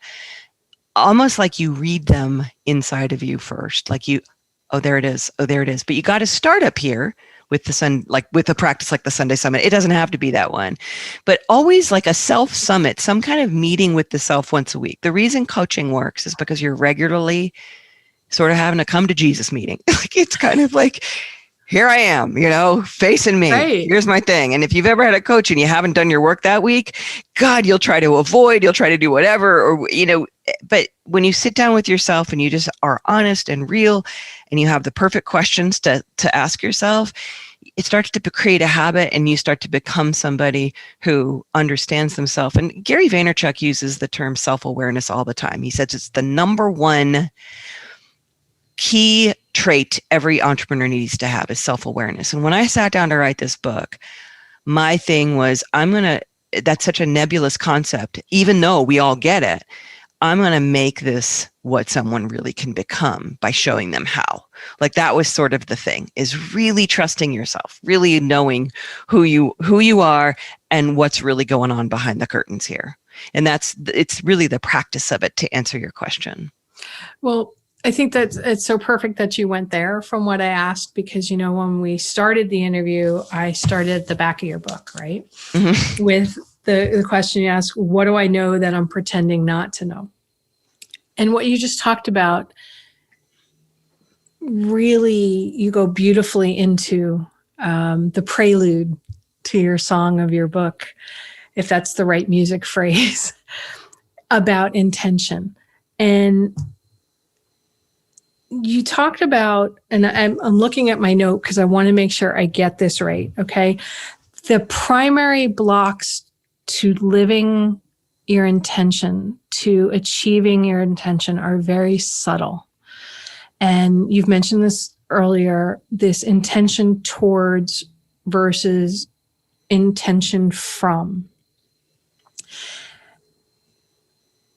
almost like you read them inside of you first. Like oh, there it is. Oh, there it is. But you got to start up here with with a practice like the Sunday Summit. It doesn't have to be that one, but always like a self summit, some kind of meeting with the self once a week. The reason coaching works is because you're regularly sort of having a come to Jesus meeting. Like it's kind of like, here I am, facing me. Right. Here's my thing. And if you've ever had a coach and you haven't done your work that week, God, you'll try to avoid, you'll try to do whatever, but when you sit down with yourself and you just are honest and real and you have the perfect questions to ask yourself, it starts to create a habit and you start to become somebody who understands themselves. And Gary Vaynerchuk uses the term self-awareness all the time. He says it's the number one key trait every entrepreneur needs to have is self-awareness. And when I sat down to write this book, my thing was, that's such a nebulous concept, even though we all get it. I'm going to make this what someone really can become by showing them how. Like that was sort of the thing, is really trusting yourself, really knowing who you are and what's really going on behind the curtains here. And it's really the practice of it to answer your question. Well, I think that it's so perfect that you went there from what I asked, because, when we started the interview, I started at the back of your book, right? Mm-hmm. With the question you asked, what do I know that I'm pretending not to know? And what you just talked about, really, you go beautifully into the prelude to your song of your book, if that's the right music phrase, about intention. And you talked about, and I'm looking at my note because I want to make sure I get this right, okay? The primary blocks to living your intention, to achieving your intention, are very subtle. And you've mentioned this earlier, this intention towards versus intention from.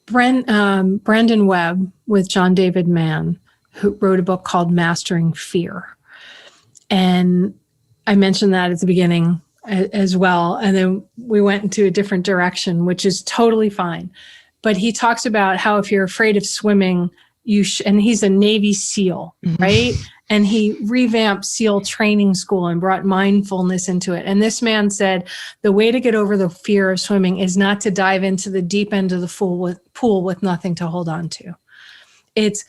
Brandon Webb with John David Mann, who wrote a book called Mastering Fear. And I mentioned that at the beginning as well. And then we went into a different direction, which is totally fine. But he talks about how if you're afraid of swimming, and he's a Navy SEAL, right? and he revamped SEAL training school and brought mindfulness into it. And this man said, the way to get over the fear of swimming is not to dive into the deep end of the pool with nothing to hold on to. It's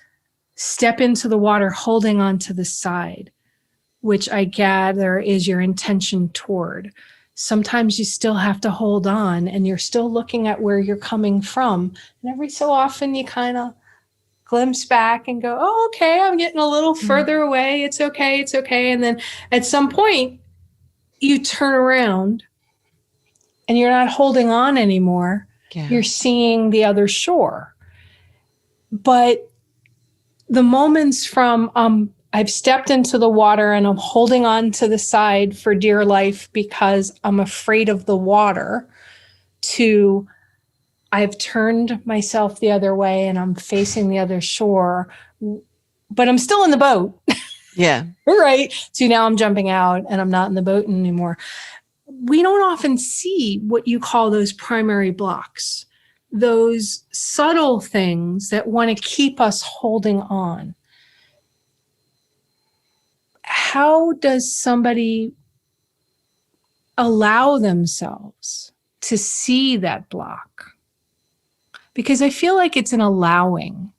step into the water holding on to the side, which I gather is your intention toward. Sometimes you still have to hold on and you're still looking at where you're coming from. And every so often you kind of glimpse back and go, oh, okay, I'm getting a little further away. It's okay. It's okay. And then at some point you turn around and you're not holding on anymore. Yeah. You're seeing the other shore. But the moments from, I've stepped into the water and I'm holding on to the side for dear life because I'm afraid of the water, to I've turned myself the other way and I'm facing the other shore, but I'm still in the boat. Yeah. Right. So now I'm jumping out and I'm not in the boat anymore. We don't often see what you call those primary blocks, those subtle things that want to keep us holding on. How does somebody allow themselves to see that block? Because I feel like it's an allowing,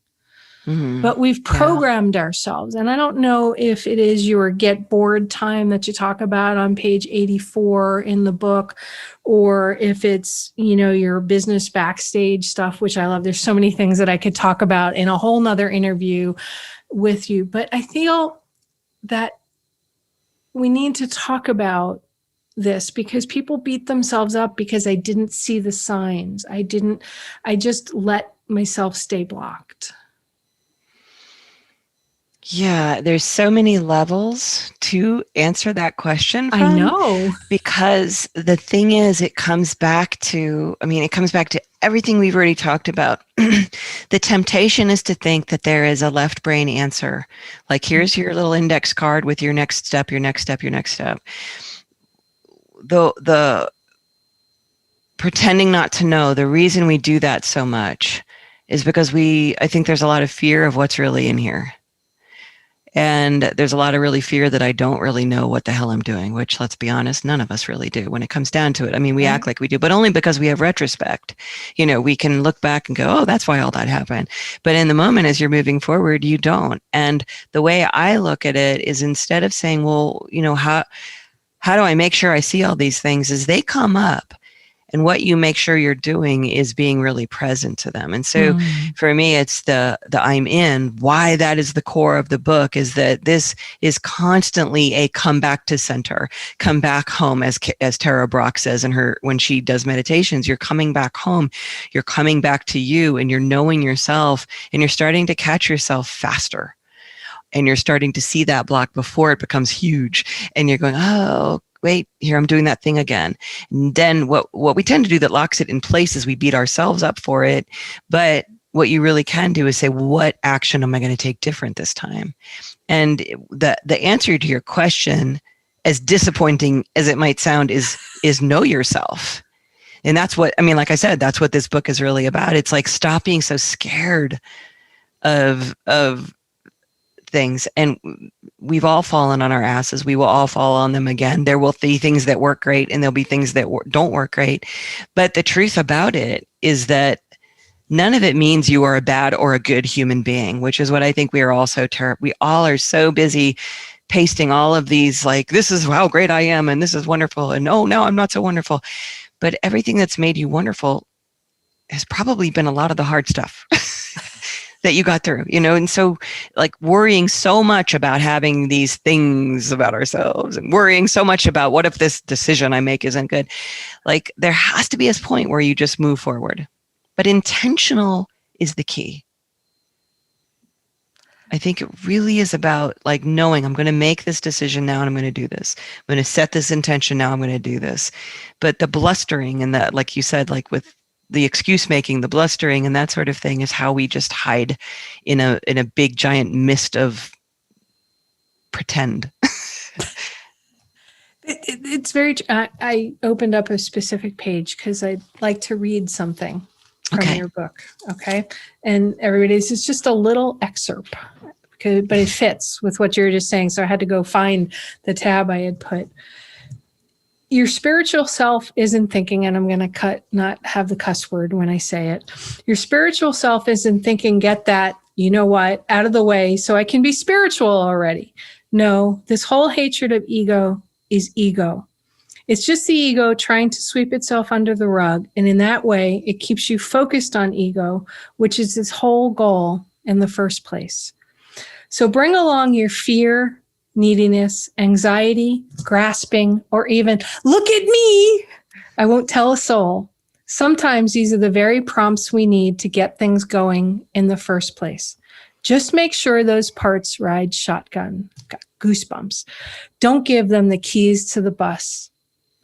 but we've programmed ourselves. And I don't know if it is your get bored time that you talk about on page 84 in the book, or if it's, your business backstage stuff, which I love. There's so many things that I could talk about in a whole nother interview with you. But I feel that we need to talk about this because people beat themselves up because I didn't see the signs. I just let myself stay blocked. Yeah, there's so many levels to answer that question from. I know. Because the thing is, it comes back to everything we've already talked about. The temptation is to think that there is a left brain answer. Like, here's your little index card with your next step, your next step, your next step. The pretending not to know, the reason we do that so much is because I think there's a lot of fear of what's really in here. And there's a lot of really fear that I don't really know what the hell I'm doing, which, let's be honest, none of us really do when it comes down to it. I mean, we act like we do, but only because we have retrospect. We can look back and go, oh, that's why all that happened. But in the moment, as you're moving forward, you don't. And the way I look at it is, instead of saying, well, how do I make sure I see all these things, is they come up. And what you make sure you're doing is being really present to them. And so for me, it's the I'm in. Why that is the core of the book is that this is constantly a come back to center, come back home, as Tara Brach says when she does meditations. You're coming back home, you're coming back to you, and you're knowing yourself, and you're starting to catch yourself faster. And you're starting to see that block before it becomes huge. And you're going, oh, wait, here, I'm doing that thing again. And then what we tend to do that locks it in place is we beat ourselves up for it. But what you really can do is say, what action am I going to take different this time? And the answer to your question, as disappointing as it might sound, is know yourself. And that's what, like I said, that's what this book is really about. It's like, stop being so scared of things. And we've all fallen on our asses. We will all fall on them again. There will be things that work great and there'll be things that don't work great. But the truth about it is that none of it means you are a bad or a good human being, which is what I think we are all so we all are so busy pasting all of these, like, this is how great I am and this is wonderful, and oh, no, I'm not so wonderful. But everything that's made you wonderful has probably been a lot of the hard stuff that you got through, and so, like, worrying so much about having these things about ourselves and worrying so much about what if this decision I make isn't good, like, there has to be a point where you just move forward. But intentional is the key. I think it really is about, like, knowing I'm going to make this decision now and I'm going to do this. I'm going to set this intention now, I'm going to do this. But the blustering and that, like you said, like with the excuse making, the blustering and that sort of thing, is how we just hide in a big giant mist of pretend. It's very, I opened up a specific page because I'd like to read something from your book. Okay. And everybody, this is just a little excerpt but it fits with what you were just saying. So I had to go find the tab I had put. Your spiritual self isn't thinking, and I'm going to not have the cuss word when I say it. Your spiritual self isn't thinking, get that, you know what, out of the way so I can be spiritual already. No, this whole hatred of ego is ego. It's just the ego trying to sweep itself under the rug. And in that way, it keeps you focused on ego, which is its whole goal in the first place. So bring along your fear, neediness, anxiety, grasping, or even, look at me. I won't tell a soul. Sometimes these are the very prompts we need to get things going in the first place. Just make sure those parts ride shotgun. Got goosebumps. Don't give them the keys to the bus.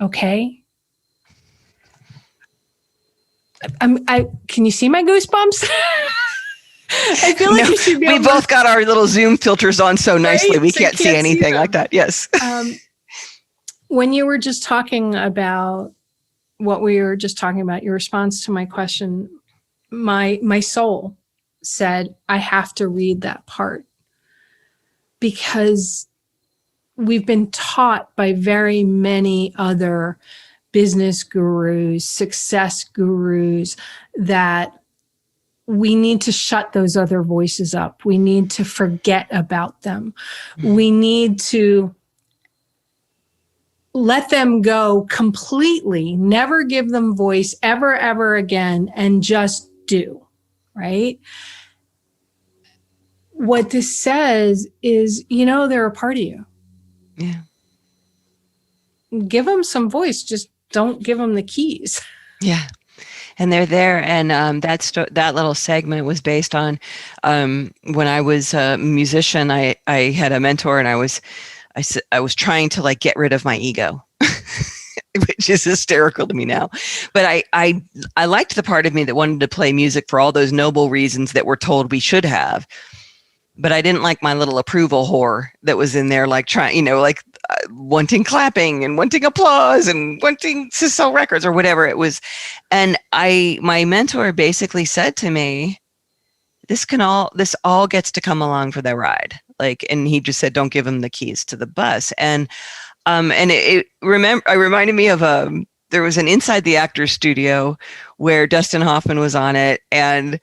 Okay? Can you see my goosebumps? I feel like you should be able we both got our little Zoom filters on so nicely. Right? We can't see anything like that. Yes. When you were just talking about what we were just talking about, your response to my question, my soul said, I have to read that part because we've been taught by very many other business gurus, success gurus, that we need to shut those other voices up. We need to forget about them. We need to let them go completely, never give them voice ever again, and just do, right? What this says is, they're a part of you. Yeah. Give them some voice. Just don't give them the keys. Yeah. And they're there. And that little segment was based on when I was a musician, I had a mentor, and I was trying to get rid of my ego, which is hysterical to me now. But I liked the part of me that wanted to play music for all those noble reasons that we're told we should have. But I didn't like my little approval whore that was in there, wanting clapping and wanting applause and wanting to sell records or whatever it was. And my mentor basically said to me, this all gets to come along for the ride. And he just said, don't give him the keys to the bus. And it reminded me of there was an Inside the Actors studio where Dustin Hoffman was on it, and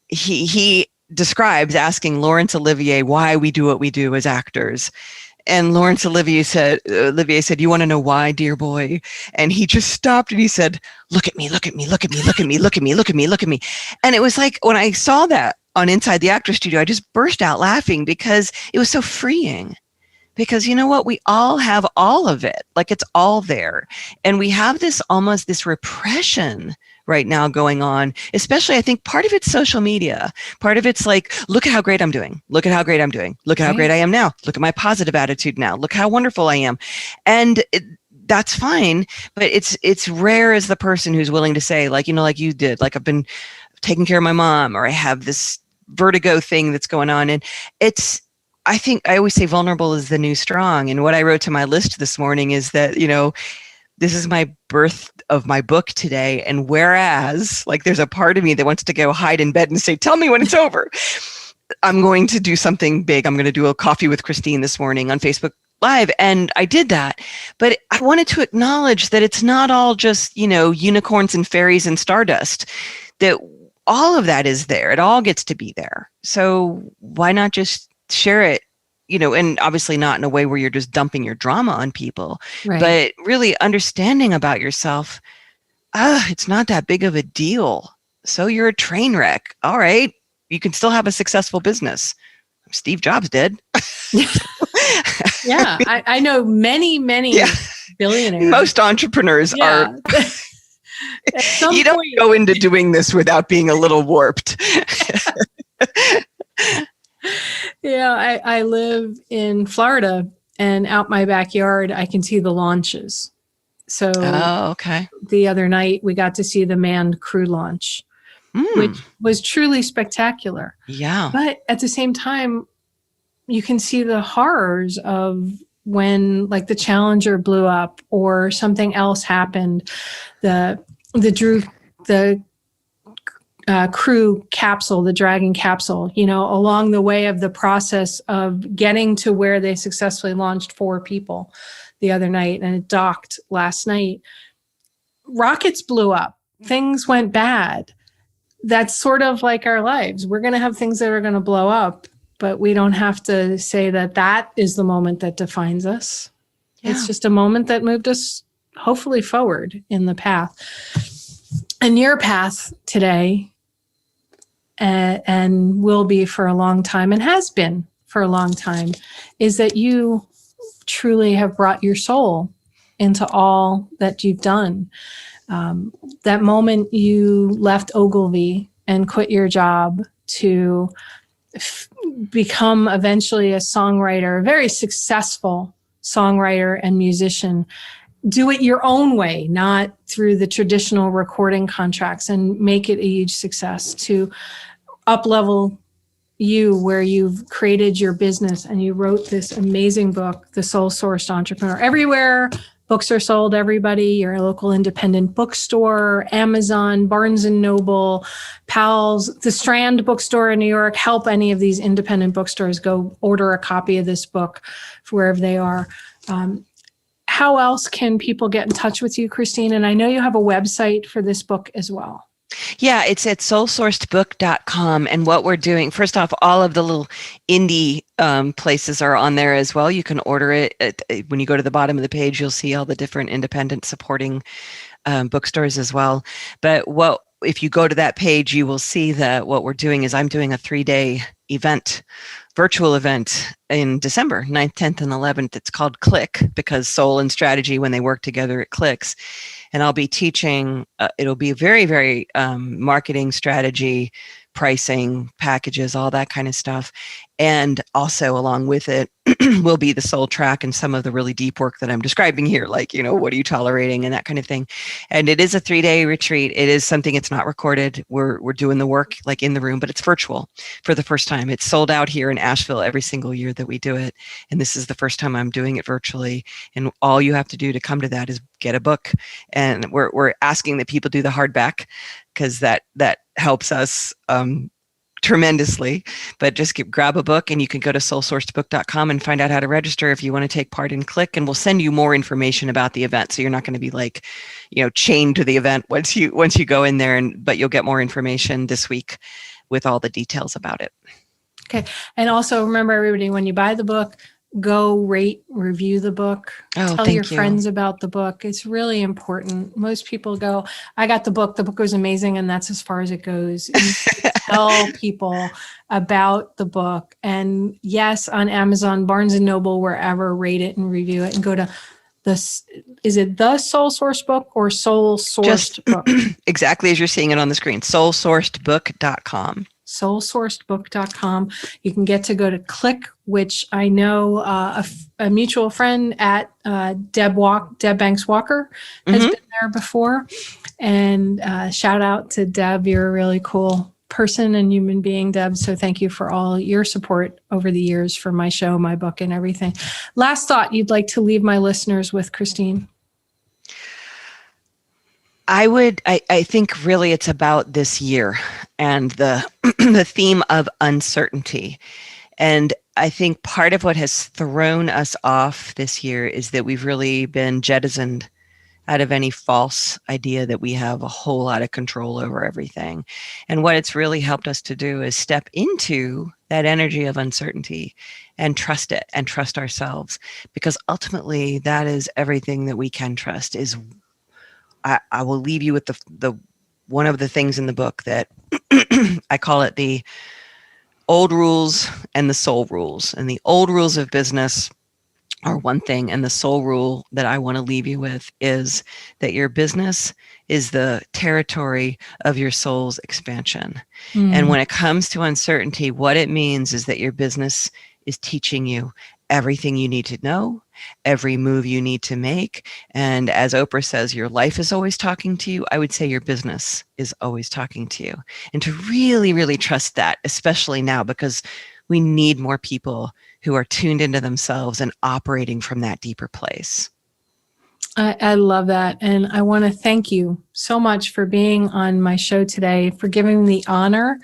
he describes asking Laurence Olivier why we do what we do as actors. And Laurence Olivier said, you want to know why, dear boy? And he just stopped and he said, look at me, look at me, look at me, look at me, look at me, look at me, look at me. And it was like, when I saw that on Inside the Actors studio, I just burst out laughing because it was so freeing. Because you know what? We all have all of it. It's all there. And we have this repression right now going on, especially I think part of it's social media. Part of it's look at how great I'm doing. Look at how great I'm doing. Look at how great I am now. Look at my positive attitude now. Look how wonderful I am. And that's fine. But it's rare as the person who's willing to say, like you did, I've been taking care of my mom, or I have this vertigo thing that's going on. And I think I always say vulnerable is the new strong. And what I wrote to my list this morning is that, this is my birth of my book today. And whereas there's a part of me that wants to go hide in bed and say, tell me when it's over, I'm going to do something big. I'm going to do a coffee with Christine this morning on Facebook Live. And I did that. But I wanted to acknowledge that it's not all just, unicorns and fairies and stardust, that all of that is there. It all gets to be there. So why not just share it? And obviously not in a way where you're just dumping your drama on people, right, but really understanding about yourself. It's not that big of a deal. So you're a train wreck. All right. You can still have a successful business. Steve Jobs did. Yeah. I know many billionaires. Most entrepreneurs are. You don't go into doing this without being a little warped. Yeah, I live in Florida, and out my backyard, I can see the launches. So okay. The other night, we got to see the manned crew launch, which was truly spectacular. Yeah. But at the same time, you can see the horrors of when the Challenger blew up or something else happened. The crew capsule, the Dragon capsule, along the way of the process of getting to where they successfully launched 4 people the other night, and it docked last night. Rockets blew up. Things went bad. That's sort of like our lives. We're going to have things that are going to blow up, but we don't have to say that that is the moment that defines us. Yeah. It's just a moment that moved us hopefully forward in the path. And your path today, and will be for a long time, and has been for a long time, is that you truly have brought your soul into all that you've done. That moment you left Ogilvy and quit your job to become eventually a songwriter, a very successful songwriter and musician. Do it your own way, not through the traditional recording contracts, and make it a huge success. To Uplevel you, where you've created your business and you wrote this amazing book, The Soul Sourced Entrepreneur. Everywhere books are sold, everybody, your local independent bookstore, Amazon, Barnes and Noble, Powell's, the Strand bookstore in New York, help any of these independent bookstores go order a copy of this book for wherever they are. How else can people get in touch with you, Christine? And I know you have a website for this book as well. Yeah, it's at soulsourcedbook.com. And what we're doing, first off, all of the little indie places are on there as well. You can order it. When you go to the bottom of the page, you'll see all the different independent supporting bookstores as well. But if you go to that page, you will see that what we're doing is I'm doing a 3-day event, virtual event in December 9th, 10th, and 11th. It's called Click, because soul and strategy, when they work together, it clicks. And I'll be teaching, it'll be very, very marketing strategy, pricing, packages, all that kind of stuff. And also along with it will be the soul track and some of the really deep work that I'm describing here, like, what are you tolerating and that kind of thing. And it is a 3-day retreat. It is something, it's not recorded. We're doing the work like in the room, but it's virtual for the first time. It's sold out here in Asheville every single year that we do it. And this is the first time I'm doing it virtually. And all you have to do to come to that is get a book. And we're asking that people do the hardback, because that helps us tremendously. But just grab a book, and you can go to soulsourcedbook.com and find out how to register if you want to take part in Click, and we'll send you more information about the event. So you're not going to be like, chained to the event once you go in there, but you'll get more information this week with all the details about it. Okay. And also remember, everybody, when you buy the book, go rate, review the book, tell your friends about the book. It's really important. Most people go, I got the book was amazing, and that's as far as it goes. You tell people about the book. And yes, on Amazon, Barnes and Noble, wherever, rate it and review it, and go to is it the Soul Source Book or Soul Sourced Book? Exactly as you're seeing it on the screen, soulsourcedbook.com. soulsourcedbook.com. You can get to go to Click, which I know a mutual friend at Deb Banks Walker has been there before. And shout out to Deb. You're a really cool person and human being, Deb. So thank you for all your support over the years for my show, my book, and everything. Last thought you'd like to leave my listeners with, Christine? I think really it's about this year and the the theme of uncertainty. And I think part of what has thrown us off this year is that we've really been jettisoned out of any false idea that we have a whole lot of control over everything. And what it's really helped us to do is step into that energy of uncertainty and trust it and trust ourselves, because ultimately that is everything that we can trust. I will leave you with the one of the things in the book that I call it the old rules and the soul rules. And the old rules of business are one thing, and the soul rule that I want to leave you with is that your business is the territory of your soul's expansion. And when it comes to uncertainty, what it means is that your business is teaching you everything you need to know, every move you need to make. And as Oprah says, your life is always talking to you. I would say your business is always talking to you. And to really, really trust that, especially now, because we need more people who are tuned into themselves and operating from that deeper place. I love that. And I want to thank you so much for being on my show today, for giving me the honor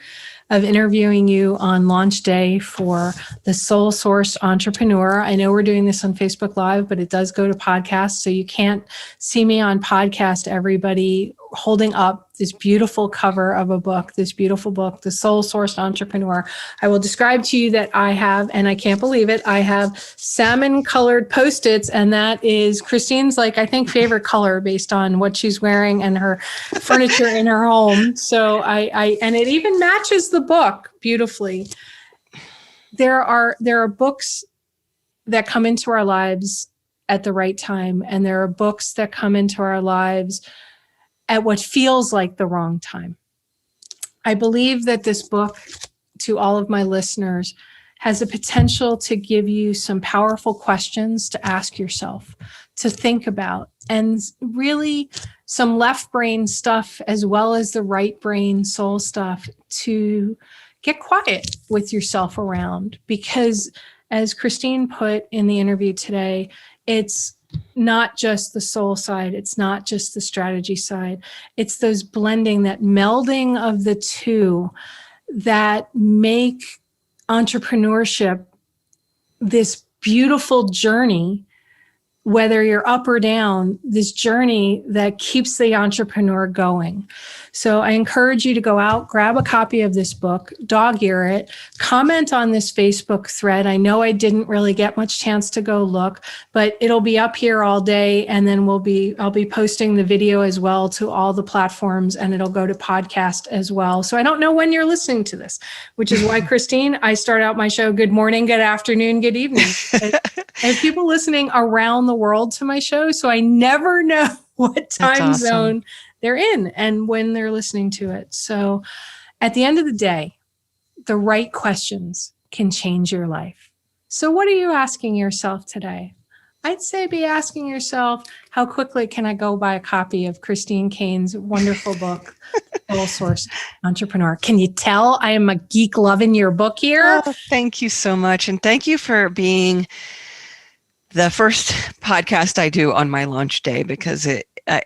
of interviewing you on launch day for the Soul Source Entrepreneur. I know we're doing this on Facebook Live, but it does go to podcast. So you can't see me on podcast, everybody, holding up this beautiful cover of a book, this beautiful book, The Soul Source Entrepreneur. I will describe to you that I have, and I can't believe it, I have salmon colored Post-its, and that is Christine's, I think, favorite color based on what she's wearing and her furniture in her home. So and it even matches the book beautifully. There are books that come into our lives at the right time, and there are books that come into our lives at what feels like the wrong time. I believe that this book, to all of my listeners, has the potential to give you some powerful questions to ask yourself, to think about, and really some left brain stuff as well as the right brain soul stuff to get quiet with yourself around. Because as Christine put in the interview today, it's not just the soul side. It's not just the strategy side. It's those blending, that melding of the two that make entrepreneurship this beautiful journey, whether you're up or down, this journey that keeps the entrepreneur going. So I encourage you to go out, grab a copy of this book, dog ear it, comment on this Facebook thread. I know I didn't really get much chance to go look, but it'll be up here all day. And then I'll be posting the video as well to all the platforms, and it'll go to podcast as well. So I don't know when you're listening to this, which is why, Christine, I start out my show, good morning, good afternoon, good evening. I have people listening around the world to my show, so I never know what time zone they're in and when they're listening to it. So at the end of the day, the right questions can change your life. So what are you asking yourself today? I'd say be asking yourself, how quickly can I go buy a copy of Christine Kane's wonderful book, Soul Source Entrepreneur? Can you tell I am a geek loving your book here? Oh, thank you so much. And thank you for being the first podcast I do on my launch day, because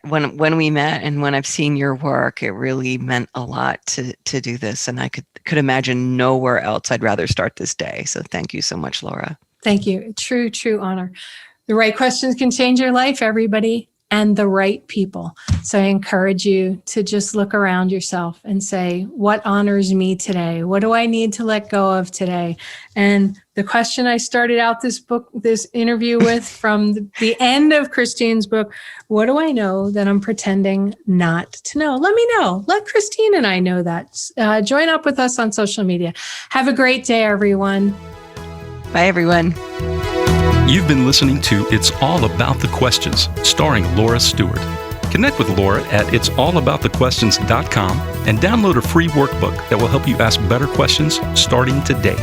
when we met and when I've seen your work, it really meant a lot to do this. And I could imagine nowhere else I'd rather start this day. So thank you so much, Laura. Thank you. True honor. The right questions can change your life, everybody, and the right people. So I encourage you to just look around yourself and say, what honors me today? What do I need to let go of today? And the question I started out this interview with from the end of Christine's book, what do I know that I'm pretending not to know? Let me know. Let Christine and I know that. Join up with us on social media. Have a great day, everyone. Bye, everyone. You've been listening to It's All About the Questions, starring Laura Stewart. Connect with Laura at it'sallaboutthequestions.com and download a free workbook that will help you ask better questions starting today.